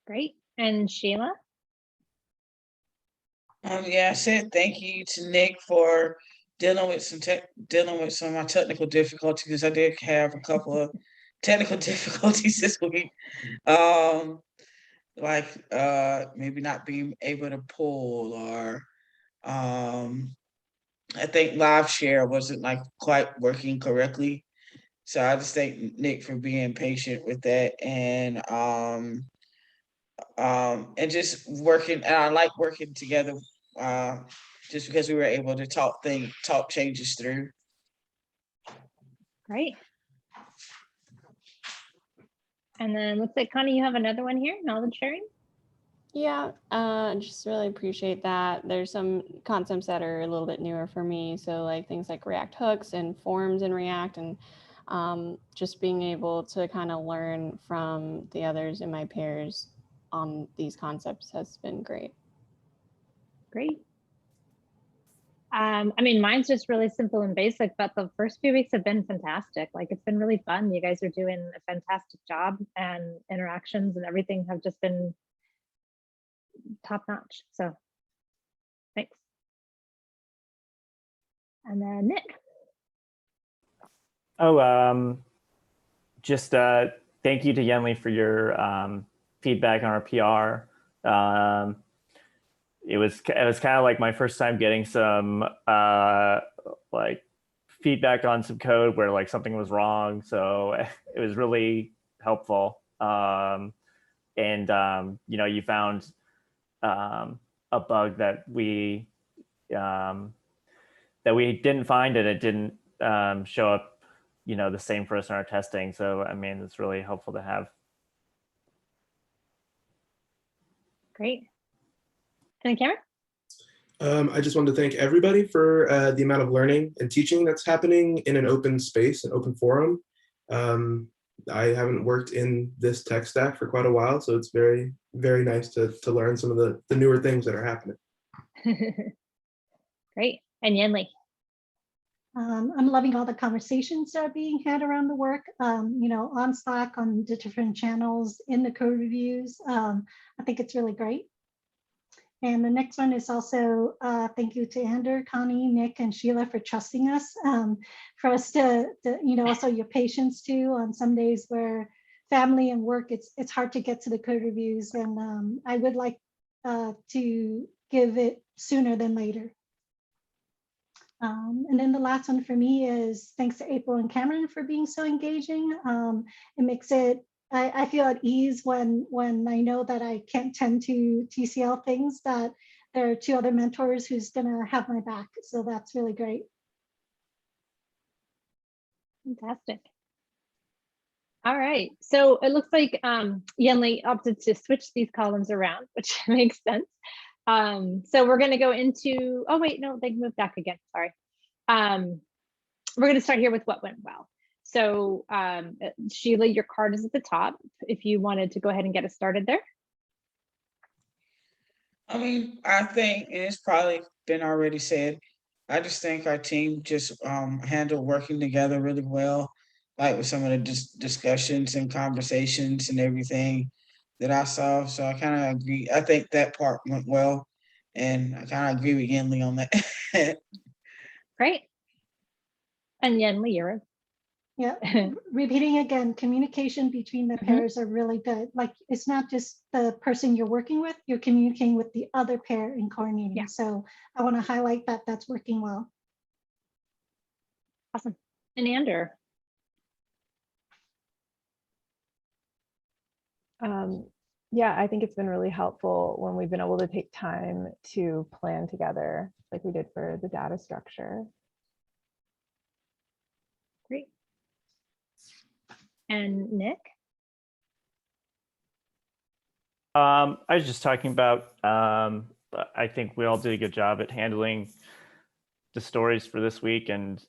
Great. And Sheila? Yeah, I said thank you to Nick for dealing with some of my technical difficulties, because I did have a couple of technical difficulties this week. Like maybe not being able to pull, or I think live share wasn't like quite working correctly. So I just thank Nick for being patient with that, and just working. And I like working together, uh, just because we were able to talk changes through. Great. And then looks like Connie, you have another one here, knowledge sharing. Yeah, just really appreciate that. There's some concepts that are a little bit newer for me. So like things like React hooks and forms in React, and just being able to kind of learn from the others in my peers on these concepts has been great. Great. I mean, mine's just really simple and basic, but the first few weeks have been fantastic. Like it's been really fun. You guys are doing a fantastic job, and interactions and everything have just been top notch. So thanks. And then Nick. Oh, just thank you to Yenli for your feedback on our PR. It was kind of like my first time getting some like feedback on some code where like something was wrong. So it was really helpful. And you know, you found a bug that we didn't find, and it didn't show up, you know, the same for us in our testing. So I mean, it's really helpful to have. Great. And Cameron? I just wanted to thank everybody for the amount of learning and teaching that's happening in an open space, an open forum. I haven't worked in this tech stack for quite a while, so it's very, very nice to learn some of the newer things that are happening. Great. And Yenli? I'm loving all the conversations that are being had around the work, you know, on Slack, on the different channels, in the code reviews. I think it's really great. And the next one is also thank you to Ander, Connie, Nick, and Sheila for trusting us, for us to, you know, also your patience too on some days where family and work, it's hard to get to the code reviews. And I would like to give it sooner than later. And then the last one for me is thanks to April and Cameron for being so engaging. It makes it, I feel at ease when I know that I can't tend to TCL things, that there are two other mentors who's gonna have my back. So that's really great. Fantastic. All right. So it looks like Yenli opted to switch these columns around, which makes sense. So we're going to go into, oh wait, no, they moved back again. Sorry. We're going to start here with what went well. So Sheila, your card is at the top. If you wanted to go ahead and get us started there. I mean, I think, and it's probably been already said, I just think our team just handled working together really well, like with some of the discussions and conversations and everything that I saw. So I kind of agree. I think that part went well, and I kind of agree with Yenli on that. Great. And Yenli, you're Yeah, repeating again, communication between the pairs are really good. Like it's not just the person you're working with, you're communicating with the other pair and coordinating. Yeah. So I want to highlight that that's working well. Awesome. And Ander. Yeah, I think it's been really helpful when we've been able to take time to plan together like we did for the data structure. Great. And Nick? I was just talking about, I think we all did a good job at handling the stories for this week, and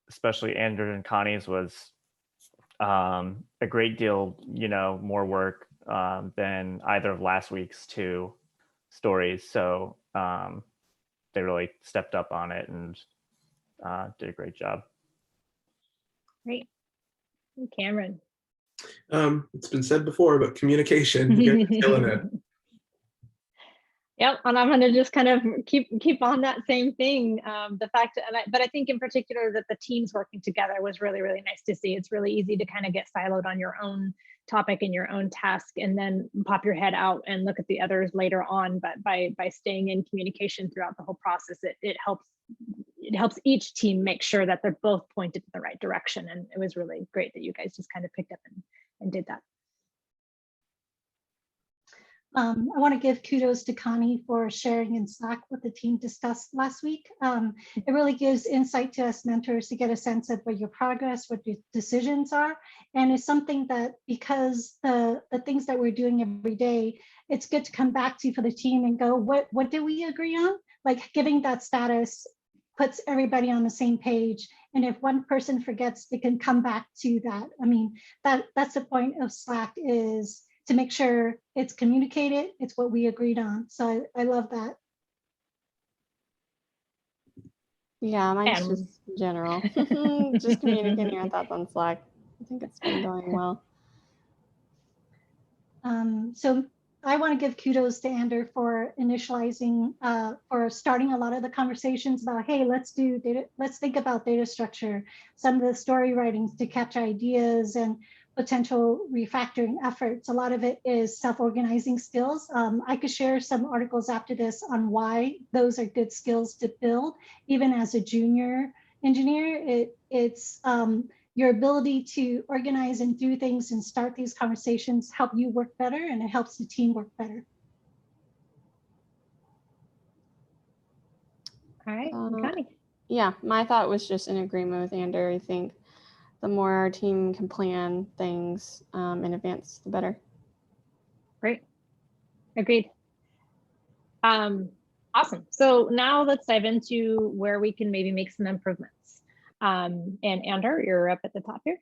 especially Andrew and Connie's was a great deal, you know, more work than either of last week's two stories. So they really stepped up on it and did a great job. Great. And Cameron. It's been said before, but communication, you guys are killing it. Yep, and I'm going to just kind of keep on that same thing. The fact, but I think in particular that the teams working together was really, really nice to see. It's really easy to kind of get siloed on your own topic and your own task, and then pop your head out and look at the others later on. But by staying in communication throughout the whole process, it helps each team make sure that they're both pointed in the right direction. And it was really great that you guys just kind of picked up and did that. I want to give kudos to Connie for sharing in Slack what the team discussed last week. It really gives insight to us mentors to get a sense of what your progress, what your decisions are. And it's something that, because the things that we're doing every day, it's good to come back to for the team and go, what did we agree on? Like giving that status puts everybody on the same page. And if one person forgets, they can come back to that. I mean, that's the point of Slack, is to make sure it's communicated, it's what we agreed on. So I love that. Yeah, mine's just general. Just communicating our thoughts on Slack. I think it's been going well. So I want to give kudos to Ander for initializing, for starting a lot of the conversations about, hey, let's think about data structure, some of the story writings to catch ideas and potential refactoring efforts. A lot of it is self-organizing skills. I could share some articles after this on why those are good skills to build. Even as a junior engineer, it's your ability to organize and do things and start these conversations help you work better, and it helps the team work better. All right, Connie. Yeah, my thought was just in agreement with Ander. I think the more our team can plan things in advance, the better. Great. Agreed. Awesome. So now let's dive into where we can maybe make some improvements. And Ander, you're up at the top here.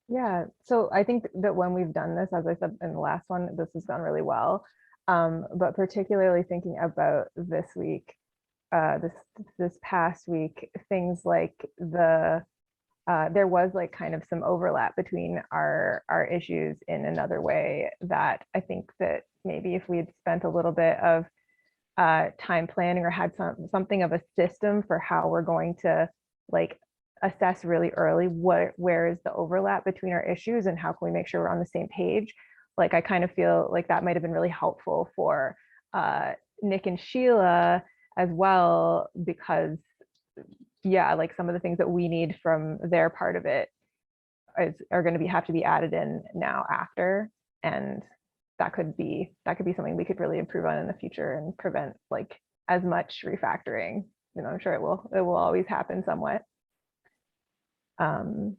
Yeah, so I think that when we've done this, as I said in the last one, this has gone really well. But particularly thinking about this week, this past week, things like there was like kind of some overlap between our issues in another way that I think that maybe if we had spent a little bit of time planning or had something of a system for how we're going to like assess really early where is the overlap between our issues and how can we make sure we're on the same page. Like I kind of feel like that might have been really helpful for Nick and Sheila as well, because yeah, like some of the things that we need from their part of it are going to have to be added in now after, and that could be something we could really improve on in the future and prevent like as much refactoring. You know, I'm sure it will always happen somewhat. Learn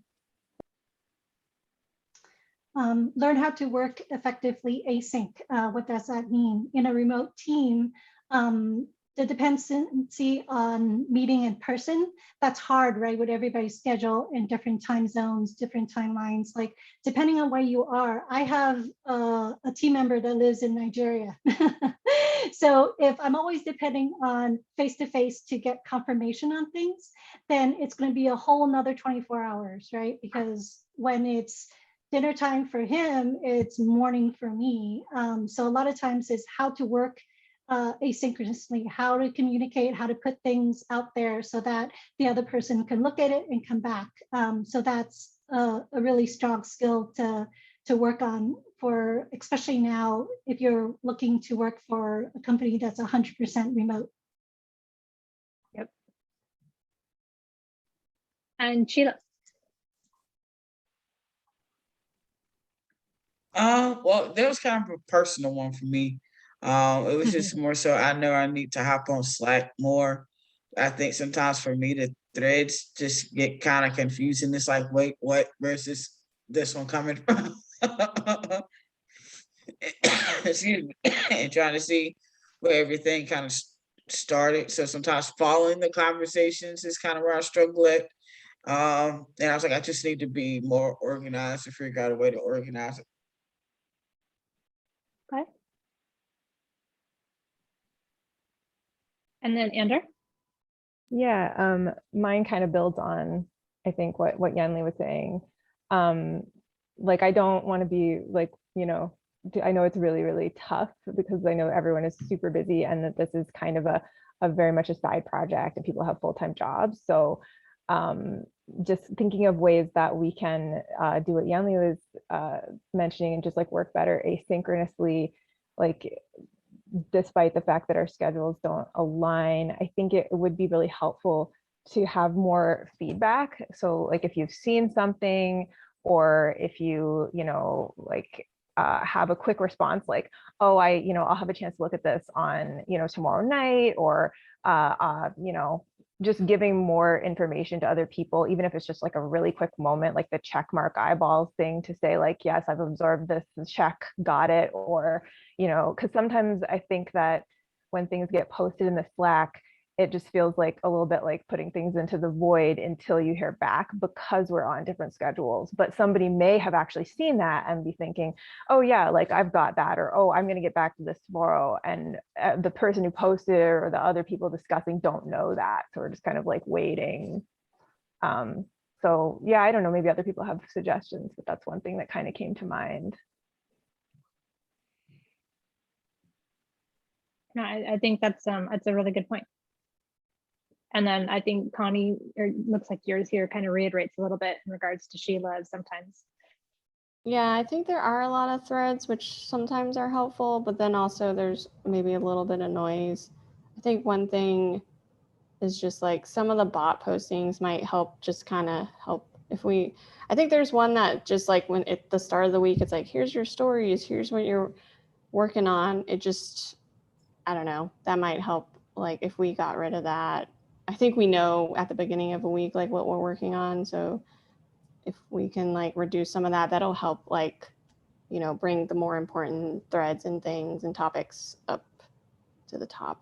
how to work effectively async. What does that mean? In a remote team, the dependency on meeting in person, that's hard, right? With everybody's schedule in different time zones, different timelines, like depending on where you are. I have a team member that lives in Nigeria. So if I'm always depending on face-to-face to get confirmation on things, then it's going to be a whole nother 24 hours, right? Because when it's dinner time for him, it's morning for me. So a lot of times it's how to work asynchronously, how to communicate, how to put things out there so that the other person can look at it and come back. So that's a really strong skill to work on, for especially now if you're looking to work for a company that's 100% remote. Yep. And Sheila. Well, that was kind of a personal one for me. It was just more so I know I need to hop on Slack more. I think sometimes for me the threads just get kind of confusing. It's like, wait, what? Where's this one coming from? Excuse me. And trying to see where everything kind of started. So sometimes following the conversations is kind of where I struggle at. And I was like, I just need to be more organized to figure out a way to organize it. Okay. And then Ander? Yeah, mine kind of builds on, I think, what Yanli was saying. Like, I don't want to be like, you know, I know it's really, really tough because I know everyone is super busy and that this is kind of a very much a side project and people have full-time jobs. So just thinking of ways that we can do what Yanli was mentioning and just like work better asynchronously, like despite the fact that our schedules don't align. I think it would be really helpful to have more feedback. So like if you've seen something, or if you know, like have a quick response like, oh, I'll have a chance to look at this on, tomorrow night, or, just giving more information to other people, even if it's just like a really quick moment, like the check mark eyeballs thing to say like, yes, I've observed this, check, got it. Or, because sometimes I think that when things get posted in the Slack, it just feels like a little bit like putting things into the void until you hear back because we're on different schedules. But somebody may have actually seen that and be thinking, oh yeah, like I've got that, or oh, I'm going to get back to this tomorrow. And the person who posted it or the other people discussing don't know that. So we're just kind of like waiting. So yeah, I don't know, maybe other people have suggestions, but that's one thing that kind of came to mind. No, I think that's a really good point. And then I think Connie, or looks like yours here kind of reiterates a little bit in regards to Sheila sometimes. Yeah, I think there are a lot of threads which sometimes are helpful, but then also there's maybe a little bit of noise. I think one thing is just like some of the bot postings might help, just kind of help if we, I think there's one that just like when at the start of the week, it's like, here's your stories, here's what you're working on. It just, I don't know, that might help. Like if we got rid of that, I think we know at the beginning of a week, like what we're working on. So if we can like reduce some of that, that'll help like, bring the more important threads and things and topics up to the top.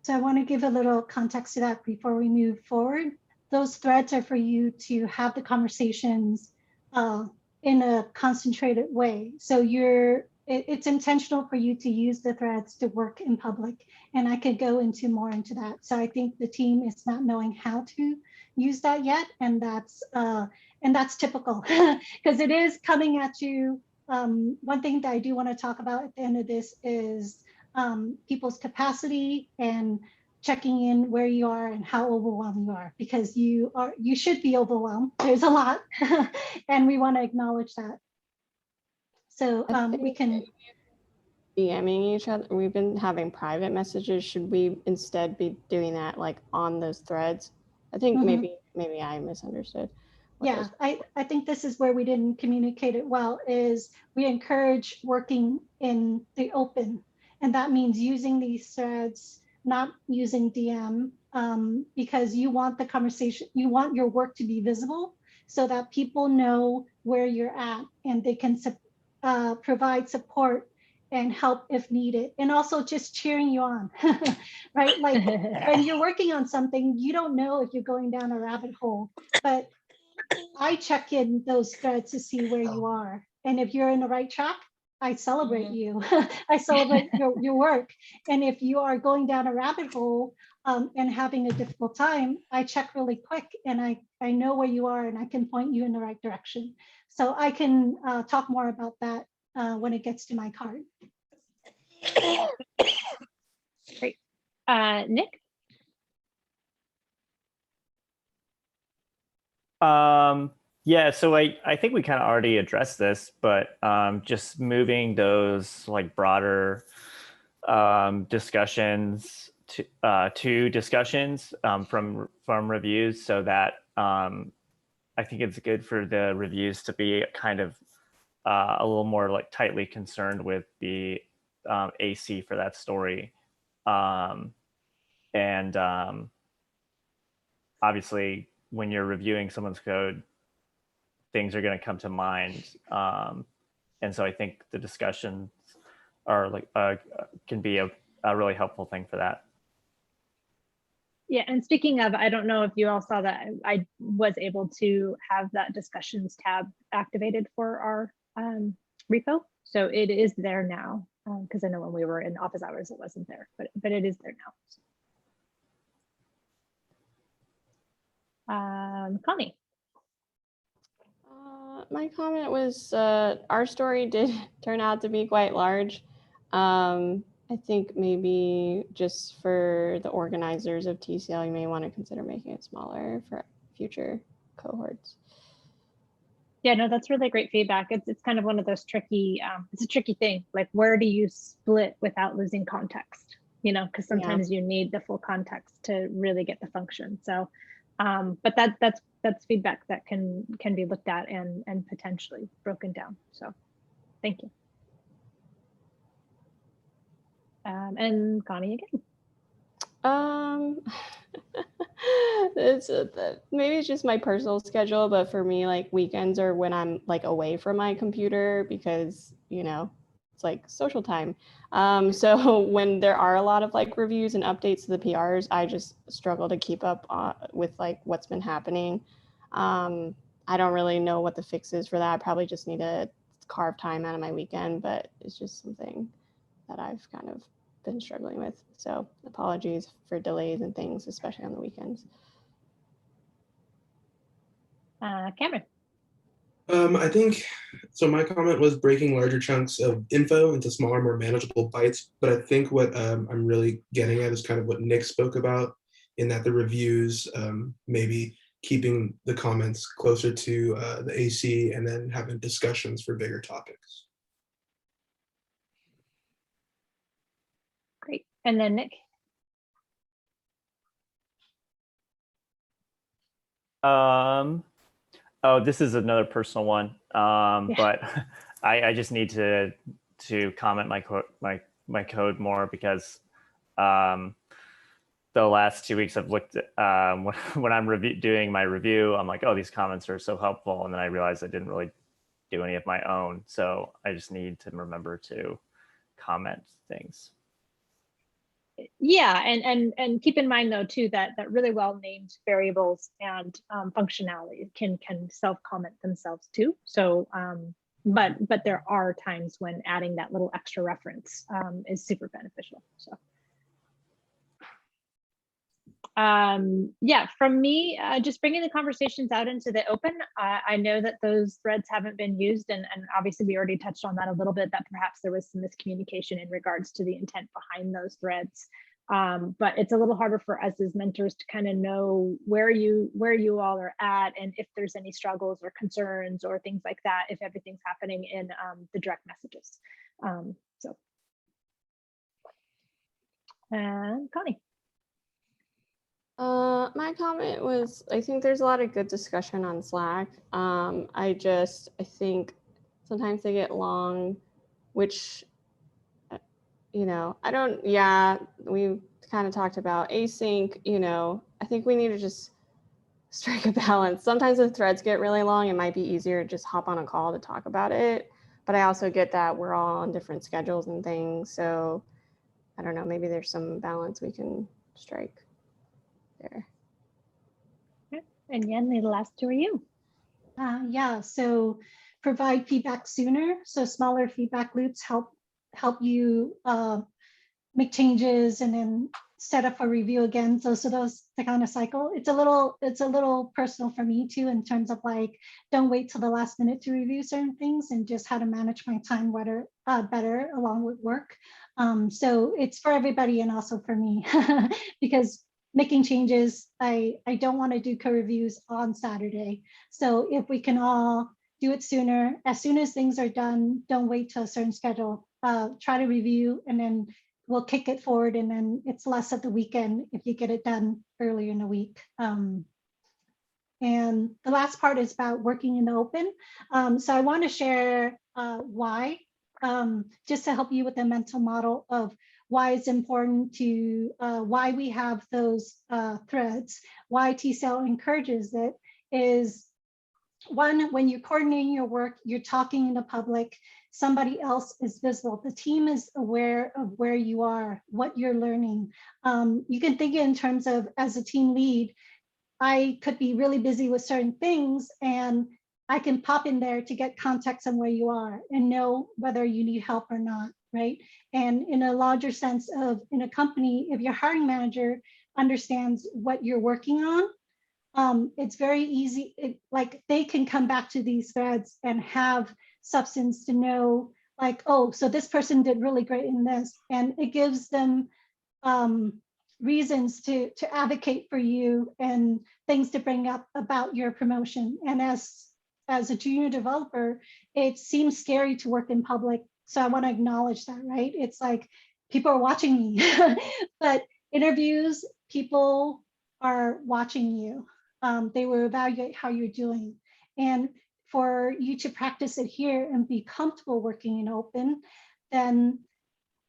So I want to give a little context to that before we move forward. Those threads are for you to have the conversations in a concentrated way. So it's intentional for you to use the threads to work in public. And I could go more into that. So I think the team is not knowing how to use that yet. And that's typical because it is coming at you. One thing that I do want to talk about at the end of this is people's capacity and checking in where you are and how overwhelmed you are, because you should be overwhelmed. There's a lot and we want to acknowledge that. So we can DMing each other. We've been having private messages. Should we instead be doing that like on those threads? I think maybe I misunderstood. Yeah, I think this is where we didn't communicate it well, is we encourage working in the open. And that means using these threads, not using DM, because you want the conversation, you want your work to be visible so that people know where you're at and they can provide support and help if needed. And also just cheering you on, right? Like when you're working on something, you don't know if you're going down a rabbit hole, but I check in those threads to see where you are. And if you're in the right track, I celebrate you. I celebrate your work. And if you are going down a rabbit hole and having a difficult time, I check really quick and I know where you are and I can point you in the right direction. So I can talk more about that when it gets to my card. Great. Nick? Yeah, so I think we kind of already addressed this, but just moving those like broader discussions to discussions from reviews, so that I think it's good for the reviews to be kind of a little more like tightly concerned with the AC for that story. And obviously when you're reviewing someone's code, things are going to come to mind. And so I think the discussions are like can be a really helpful thing for that. Yeah, and speaking of, I don't know if you all saw that I was able to have that discussions tab activated for our repo. So it is there now, because I know when we were in office hours, it wasn't there, but it is there now. Connie. My comment was our story did turn out to be quite large. I think maybe just for the organizers of TCL, you may want to consider making it smaller for future cohorts. Yeah, no, that's really great feedback. It's kind of one of those tricky, it's a tricky thing. Like, where do you split without losing context? You know, because sometimes you need the full context to really get the function. So, but that's feedback that can be looked at and potentially broken down. So, thank you. And Connie again. Maybe it's just my personal schedule, but for me, like weekends are when I'm like away from my computer because, you know, it's like social time. So when there are a lot of like reviews and updates to the PRs, I just struggle to keep up with like what's been happening. I don't really know what the fix is for that. I probably just need to carve time out of my weekend, but it's just something that I've kind of been struggling with. So apologies for delays and things, especially on the weekends. Cameron. I think, so my comment was breaking larger chunks of info into smaller, more manageable bites. But I think what I'm really getting at is kind of what Nick spoke about, in that the reviews, maybe keeping the comments closer to the AC and then having discussions for bigger topics. Great. And then Nick. Oh, this is another personal one. But I just need to comment my code more because the last 2 weeks I've looked at when I'm doing my review, I'm like, oh, these comments are so helpful, and then I realized I didn't really do any of my own. So I just need to remember to comment things. Yeah, and keep in mind though too that really well named variables and functionality can self-comment themselves too. So but there are times when adding that little extra reference is super beneficial. So yeah, from me, just bringing the conversations out into the open. I know that those threads haven't been used, and obviously we already touched on that a little bit, that perhaps there was some miscommunication in regards to the intent behind those threads. But it's a little harder for us as mentors to kind of know where you all are at, and if there's any struggles or concerns or things like that, if everything's happening in the direct messages. So, Connie. My comment was, I think there's a lot of good discussion on Slack. I think sometimes they get long, which, you know, we kind of talked about async, you know, I think we need to just strike a balance. Sometimes if threads get really long, it might be easier to just hop on a call to talk about it. But I also get that we're all on different schedules and things. So I don't know, maybe there's some balance we can strike there. And Yen, the last two are you. Yeah, so provide feedback sooner. So smaller feedback loops help you make changes and then set up a review again. So those the kind of cycle. It's a little personal for me too, in terms of like, don't wait till the last minute to review certain things, and just how to manage my time better along with work. So it's for everybody and also for me because making changes, I don't want to do code reviews on Saturday. So if we can all do it sooner, as soon as things are done, don't wait till a certain schedule. Try to review, and then we'll kick it forward, and then it's less of the weekend if you get it done earlier in the week. And the last part is about working in the open. So I want to share why, just to help you with the mental model of why it's important to, why we have those threads, why TCL encourages it is, one, when you're coordinating your work, you're talking in the public, somebody else is visible. The team is aware of where you are, what you're learning. You can think in terms of, as a team lead, I could be really busy with certain things, and I can pop in there to get context on where you are and know whether you need help or not, right? And in a larger sense of, in a company, if your hiring manager understands what you're working on, it's very easy. Like they can come back to these threads and have substance to know, like, oh, so this person did really great in this, and it gives them reasons to advocate for you and things to bring up about your promotion. And as a junior developer, it seems scary to work in public. So I want to acknowledge that, right? It's like people are watching me, but interviews, people are watching you. They will evaluate how you're doing. And for you to practice it here and be comfortable working in open, then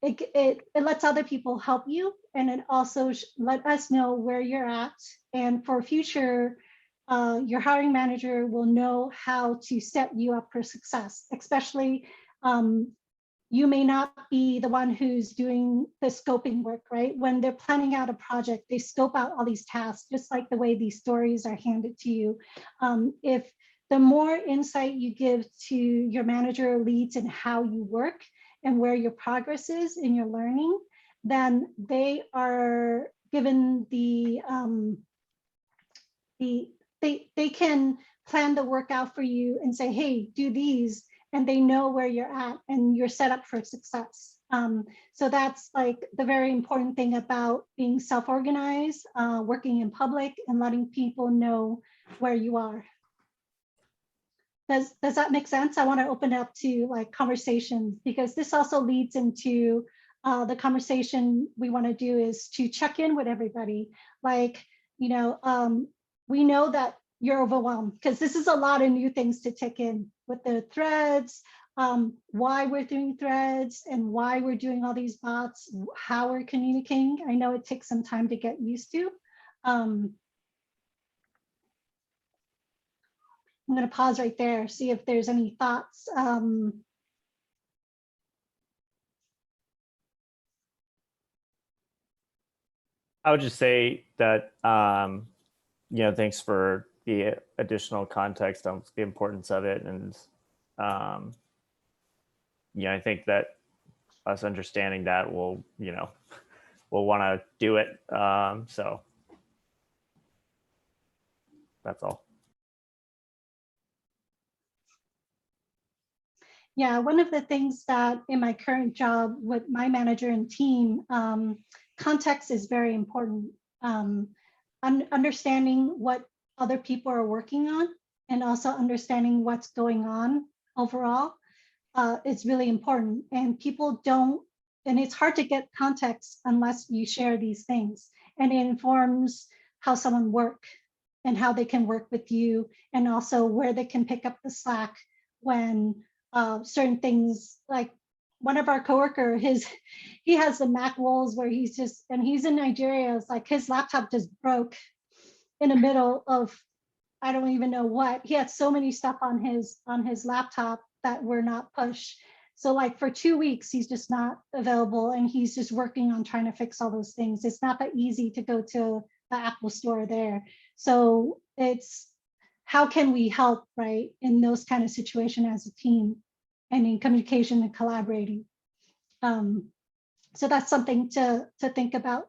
it lets other people help you, and it also let us know where you're at. And for future, your hiring manager will know how to set you up for success, especially you may not be the one who's doing the scoping work, right? When they're planning out a project, they scope out all these tasks, just like the way these stories are handed to you. If the more insight you give to your manager or leads and how you work and where your progress is in your learning, then they are given they can plan the work out for you and say, hey, do these, and they know where you're at and you're set up for success. So that's like the very important thing about being self-organized, working in public, and letting people know where you are. Does that make sense? I want to open up to like conversations, because this also leads into the conversation we want to do is to check in with everybody. Like, you know, we know that you're overwhelmed because this is a lot of new things to take in with the threads, why we're doing threads and why we're doing all these bots, how we're communicating. I know it takes some time to get used to. I'm going to pause right there, see if there's any thoughts. I would just say that, you know, thanks for the additional context on the importance of it. And, yeah, I think that us understanding that will, you know, we'll want to do it. So that's all. Yeah, one of the things that in my current job with my manager and team, context is very important. Understanding what other people are working on and also understanding what's going on overall is really important. And people don't, and it's hard to get context unless you share these things. And it informs how someone works and how they can work with you, and also where they can pick up the slack when certain things, like one of our coworker, he has the Mac walls where he's in Nigeria. It's like his laptop just broke in the middle of, I don't even know what. He had so many stuff on his laptop that were not pushed. So like for 2 weeks, he's just not available, and he's just working on trying to fix all those things. It's not that easy to go to the Apple store there. So it's, how can we help, right, in those kind of situations as a team and in communication and collaborating. So that's something to think about.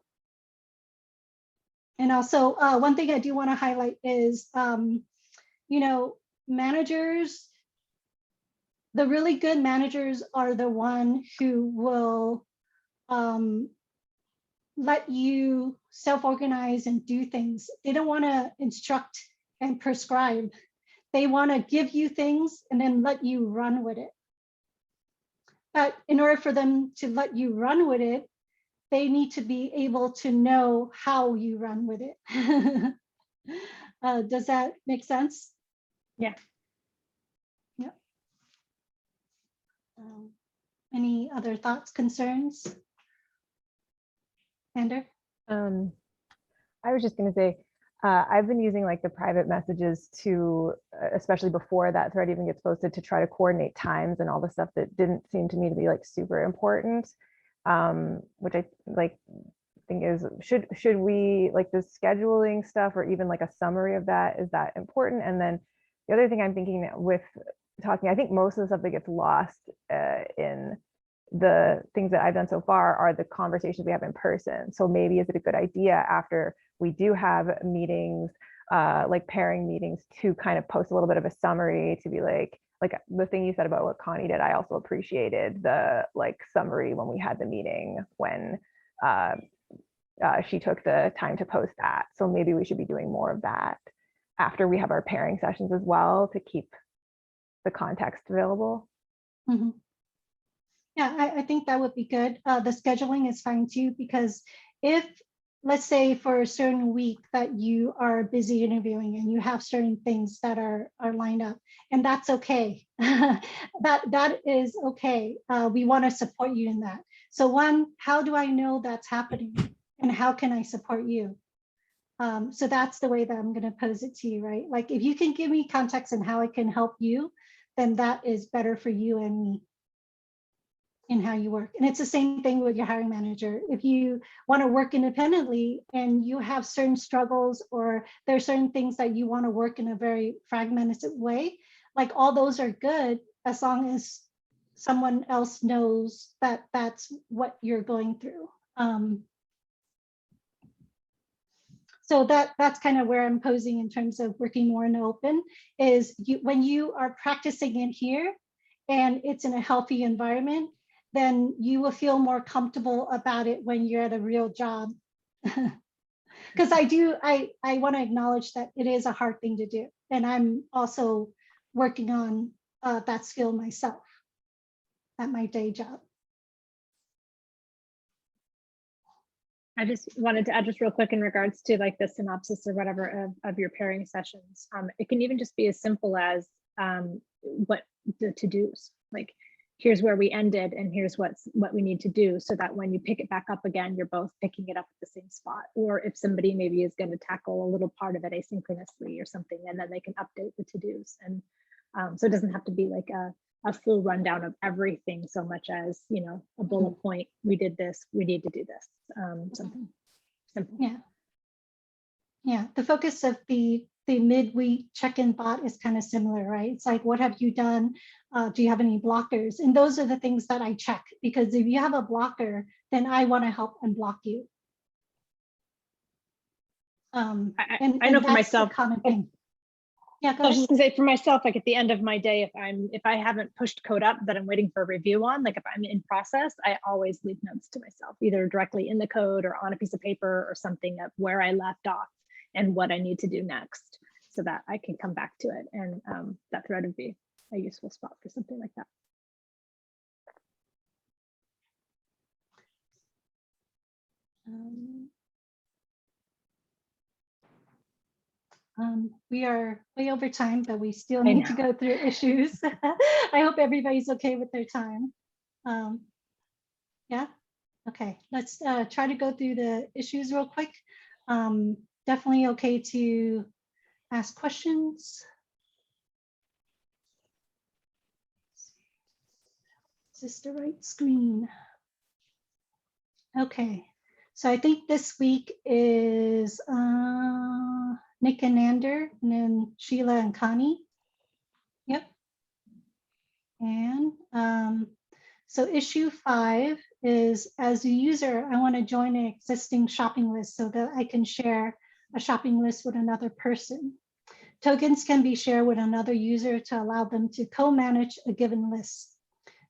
And also one thing I do want to highlight is, you know, managers, the really good managers are the one who will let you self-organize and do things. They don't want to instruct and prescribe. They want to give you things and then let you run with it. But in order for them to let you run with it, they need to be able to know how you run with it. Does that make sense? Yeah. Yeah. Any other thoughts, concerns? Ander? I was just going to say, I've been using like the private messages to, especially before that thread even gets posted, to try to coordinate times and all the stuff that didn't seem to me to be like super important, which I like think is, should we, like the scheduling stuff or even like a summary of that, is that important? And then the other thing I'm thinking with talking, I think most of the stuff that gets lost in the things that I've done so far are the conversations we have in person. So maybe is it a good idea after we do have meetings like pairing meetings to kind of post a little bit of a summary to be like the thing you said about what Connie did, I also appreciated the like summary when we had the meeting when she took the time to post that. So maybe we should be doing more of that after we have our pairing sessions as well to keep the context available. Mhm. Yeah, I think that would be good. The scheduling is fine too, because if, let's say for a certain week that you are busy interviewing and you have certain things that are lined up, and that's okay. that is okay. We want to support you in that. So one, how do I know that's happening? And how can I support you? So that's the way that I'm going to pose it to you, right? Like if you can give me context and how I can help you, then that is better for you and me in how you work. And it's the same thing with your hiring manager. If you want to work independently and you have certain struggles or there are certain things that you want to work in a very fragmented way, like all those are good as long as someone else knows that that's what you're going through. So that's kind of where I'm posing in terms of working more in the open is when you are practicing it here and it's in a healthy environment, then you will feel more comfortable about it when you're at a real job. Because I want to acknowledge that it is a hard thing to do. And I'm also working on that skill myself at my day job. I just wanted to add just real quick in regards to like the synopsis or whatever of your pairing sessions. It can even just be as simple as what the to-dos, like here's where we ended and here's what we need to do, so that when you pick it back up again, you're both picking it up at the same spot. Or if somebody maybe is going to tackle a little part of it asynchronously or something, and then they can update the to-dos. And so it doesn't have to be like a full rundown of everything so much as, you know, a bullet point. We did this, we need to do this, something simple. Yeah, the focus of the midweek check-in bot is kind of similar, right? It's like, what have you done? Do you have any blockers? And those are the things that I check, because if you have a blocker, then I want to help unblock you. I know for myself, common thing. Yeah, go I was ahead. just gonna say for myself, like at the end of my day, if I haven't pushed code up that I'm waiting for a review on, like if I'm in process, I always leave notes to myself, either directly in the code or on a piece of paper or something of where I left off and what I need to do next, so that I can come back to it. And that thread would be a useful spot for something like that. We are way over time, but we still need to go through issues. I hope everybody's okay with their time. Yeah, okay, let's try to go through the issues real quick. Definitely okay to ask questions. Is this the right screen? Okay, so I think this week is Nick and Nander, and then Sheila and Connie. Yep. And so issue 5 is, as a user, I want to join an existing shopping list so that I can share a shopping list with another person. Tokens can be shared with another user to allow them to co-manage a given list.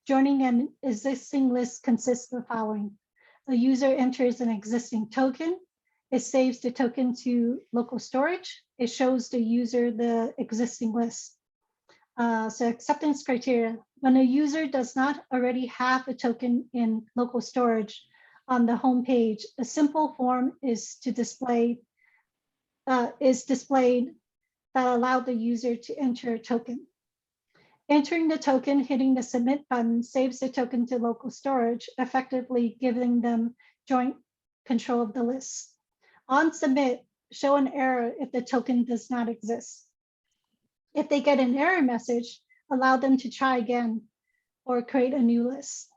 Joining an existing list consists of the following. A user enters an existing token. It saves the token to local storage. It shows the user the existing list. So acceptance criteria. When a user does not already have a token in local storage on the home page, a simple form is displayed that allow the user to enter a token. Entering the token, hitting the submit button saves the token to local storage, effectively giving them joint control of the list. On submit, show an error if the token does not exist. If they get an error message, allow them to try again or create a new list.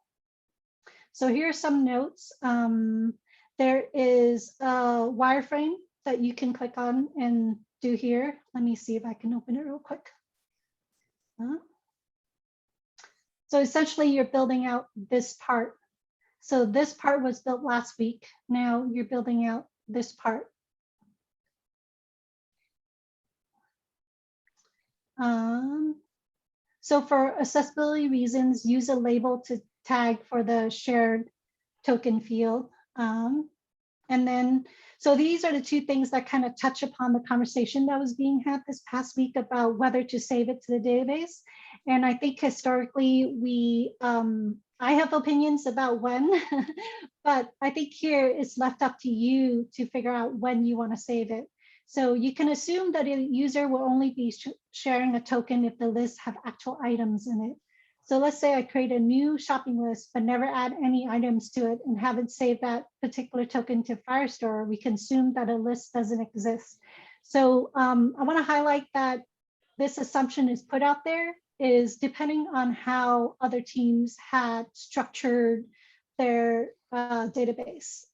So here are some notes. There is a wireframe that you can click on and do here. Let me see if I can open it real quick. So essentially you're building out this part. So this part was built last week. Now you're building out this part. So for accessibility reasons, use a label to tag for the shared token field. And then, so these are the two things that kind of touch upon the conversation that was being had this past week about whether to save it to the database. And I think historically I have opinions about when, but I think here it's left up to you to figure out when you want to save it. So you can assume that a user will only be sharing a token if the lists have actual items in it. So let's say I create a new shopping list, but never add any items to it and haven't saved that particular token to Firestore. We can assume that a list doesn't exist. So I want to highlight that this assumption is put out there is depending on how other teams had structured their database.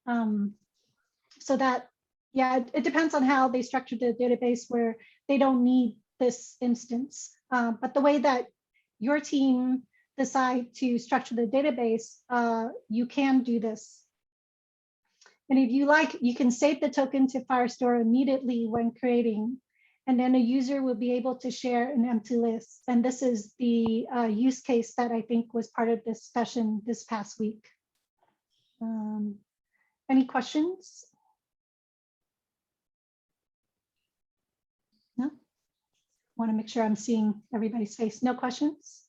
So that, yeah, it depends on how they structured the database where they don't need this instance. But the way that your team decide to structure the database, you can do this. And if you like, you can save the token to Firestore immediately when creating, and then a user will be able to share an empty list. And this is the use case that I think was part of this discussion this past week. Any questions? No? Want to make sure I'm seeing everybody's face. No questions?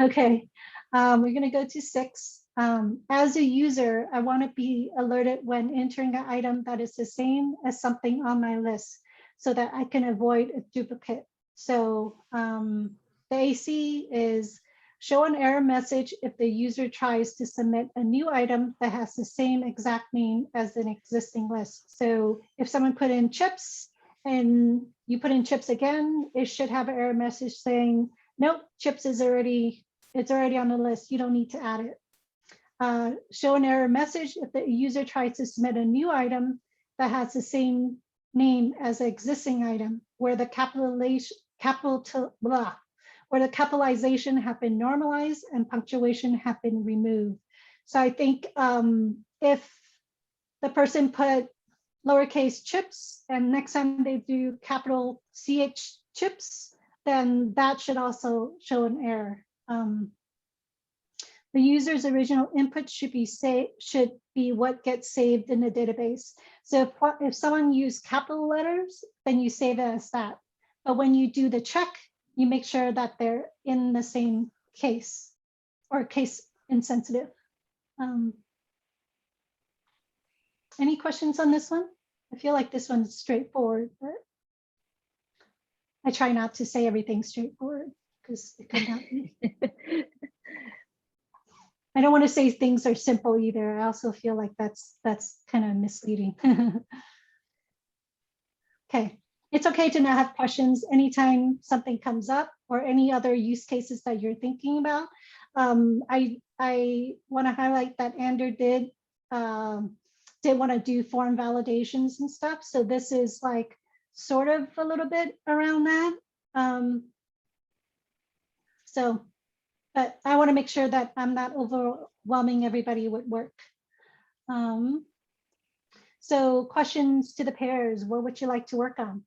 Okay, we're going to go to 6. As a user, I want to be alerted when entering an item that is the same as something on my list so that I can avoid a duplicate. So the AC is show an error message if the user tries to submit a new item that has the same exact name as an existing list. So if someone put in chips and you put in chips again, it should have an error message saying, nope, chips is already on the list. You don't need to add it. Show an error message if the user tries to submit a new item that has the same name as an existing item, where the capitalization have been normalized and punctuation have been removed. So I think if the person put lowercase chips and next time they do capital CH chips, then that should also show an error. The user's original input should be what gets saved in the database. So if someone used capital letters, then you save it as that. But when you do the check, you make sure that they're in the same case or case insensitive. Any questions on this one? I feel like this one's straightforward, but I try not to say everything straightforward because it could not be. I don't want to say things are simple either. I also feel like that's kind of misleading. Okay, it's okay to not have questions anytime something comes up or any other use cases that you're thinking about. I want to highlight that Andrew did want to do form validations and stuff. So this is like sort of a little bit around that. But I want to make sure that I'm not overwhelming everybody with work. So questions to the pairs, what would you like to work on?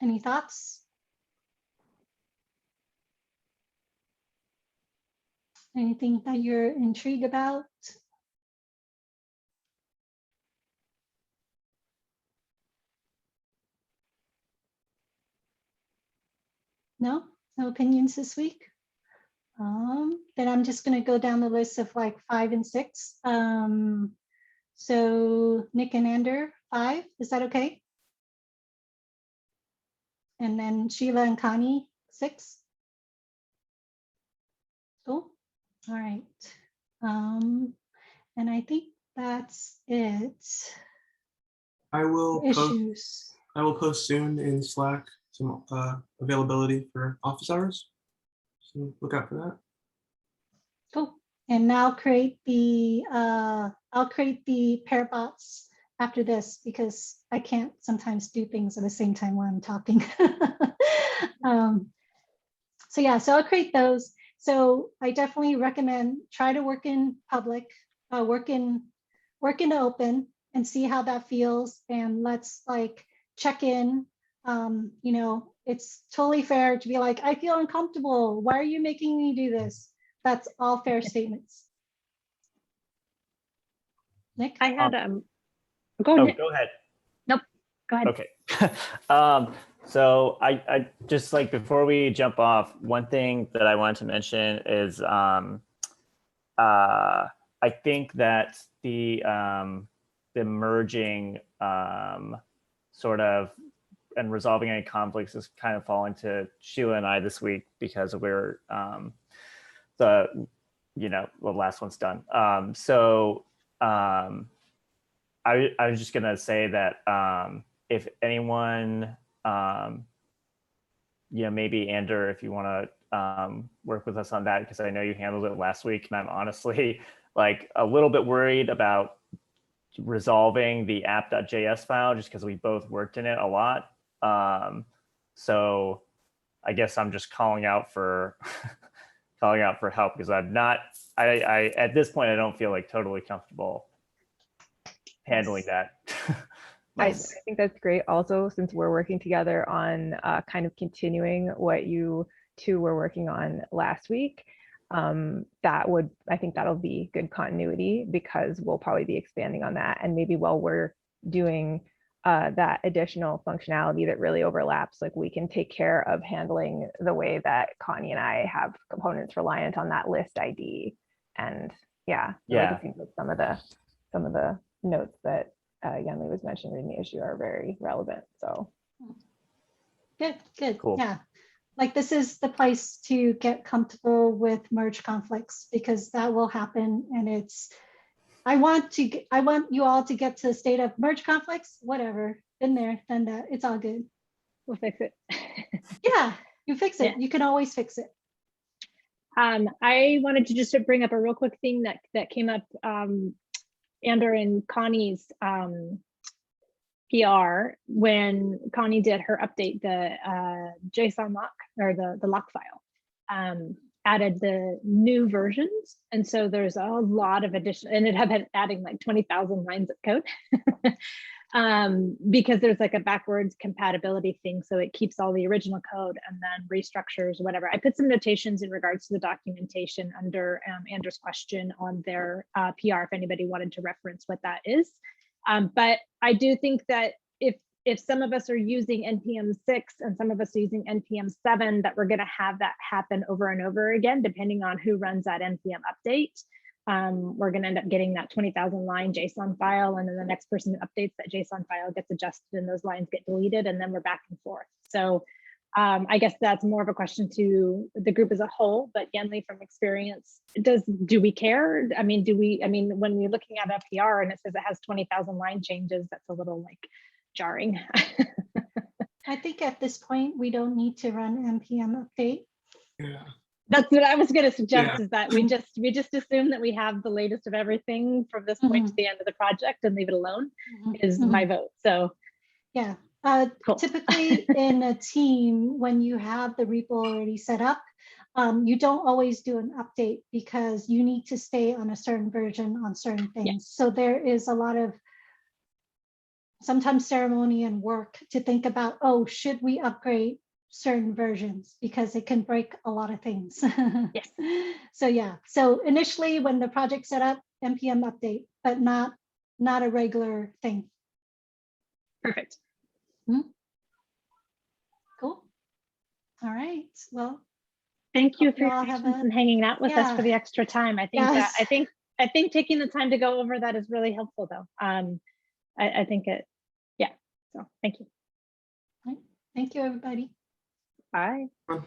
Any thoughts? Anything that you're intrigued about? No? No opinions this week? Then I'm just going to go down the list of like 5 and 6. So Nick and Ander, 5, is that okay? And then Sheila and Connie, 6. Cool. All right. And I think that's it. I will Issues. post soon in Slack some availability for office hours. So look out for that. Cool. And now I'll create the pair bots after this because I can't sometimes do things at the same time while I'm talking. So yeah, so I'll create those. So I definitely recommend try to work in public, work in the open. and see how that feels. And let's like check in. You know, it's totally fair to be like, I feel uncomfortable. Why are you making me do this? That's all fair statements. Nick? I had go Oh, Nick. go ahead. Nope. Go ahead. Okay. So I just like before we jump off, one thing that I wanted to mention is I think that the merging sort of and resolving any conflicts is kind of falling to Sheila and I this week because we're the last one's done. I was just gonna say that if anyone maybe Ander, if you want to work with us on that, because I know you handled it last week, and I'm honestly like a little bit worried about resolving the app.js file just because we both worked in it a lot. So I guess I'm just calling out for help because I'm not. I at this point I don't feel like totally comfortable handling that. I think that's great. Also, since we're working together on kind of continuing what you two were working on last week, I think that'll be good continuity because we'll probably be expanding on that. And maybe while we're doing that additional functionality that really overlaps, like we can take care of handling the way that Connie and I have components reliant on that list ID. And yeah. Like it seems like some of the notes that Yenli was mentioning in the issue are very relevant. So good. Cool. Yeah. Like this is the place to get comfortable with merge conflicts because that will happen. And I want you all to get to the state of merge conflicts, whatever, been there, done that. It's all good. We'll fix it. Yeah, you fix it. Yeah. You can always fix it. I wanted to just bring up a real quick thing that came up Ander and Connie's PR when Connie did her update, the JSON lock or the lock file added the new versions. And so there's a lot of additional, and it had been adding like 20,000 lines of code because there's like a backwards compatibility thing. So it keeps all the original code and then restructures whatever. I put some notations in regards to the documentation under Andrew's question on their PR if anybody wanted to reference what that is. But I do think that if some of us are using NPM 6 and some of us are using NPM 7, that we're going to have that happen over and over again, depending on who runs that NPM update. We're going to end up getting that 20,000 line JSON file, and then the next person who updates that JSON file gets adjusted and those lines get deleted, and then we're back and forth. So I guess that's more of a question to the group as a whole, but Yenli, from experience, do we care? I mean, when you're looking at a PR and it says it has 20,000 line changes, that's a little like jarring. I think at this point, we don't need to run NPM update. Yeah. That's what I was going to suggest, is that we just assume that we have the latest of everything from this point to the end of the project and leave it alone is my vote. So yeah. Cool. Typically in a team, when you have the repo already set up, you don't always do an update because you need to stay on a certain version on certain things. Yes. So there is a lot of sometimes ceremony and work to think about, oh, should we upgrade certain versions because it can break a lot of things. Yes. So yeah, so initially when the project set up, NPM update, but not a regular thing. Perfect. Cool. All right. Well, Thank you hope for you all your have patience a- and hanging out with us Yeah. for the extra time. I think Yes. I think taking the time to go over that is really helpful, though. I think it, yeah. So thank you. Thank you, everybody. Bye. Well,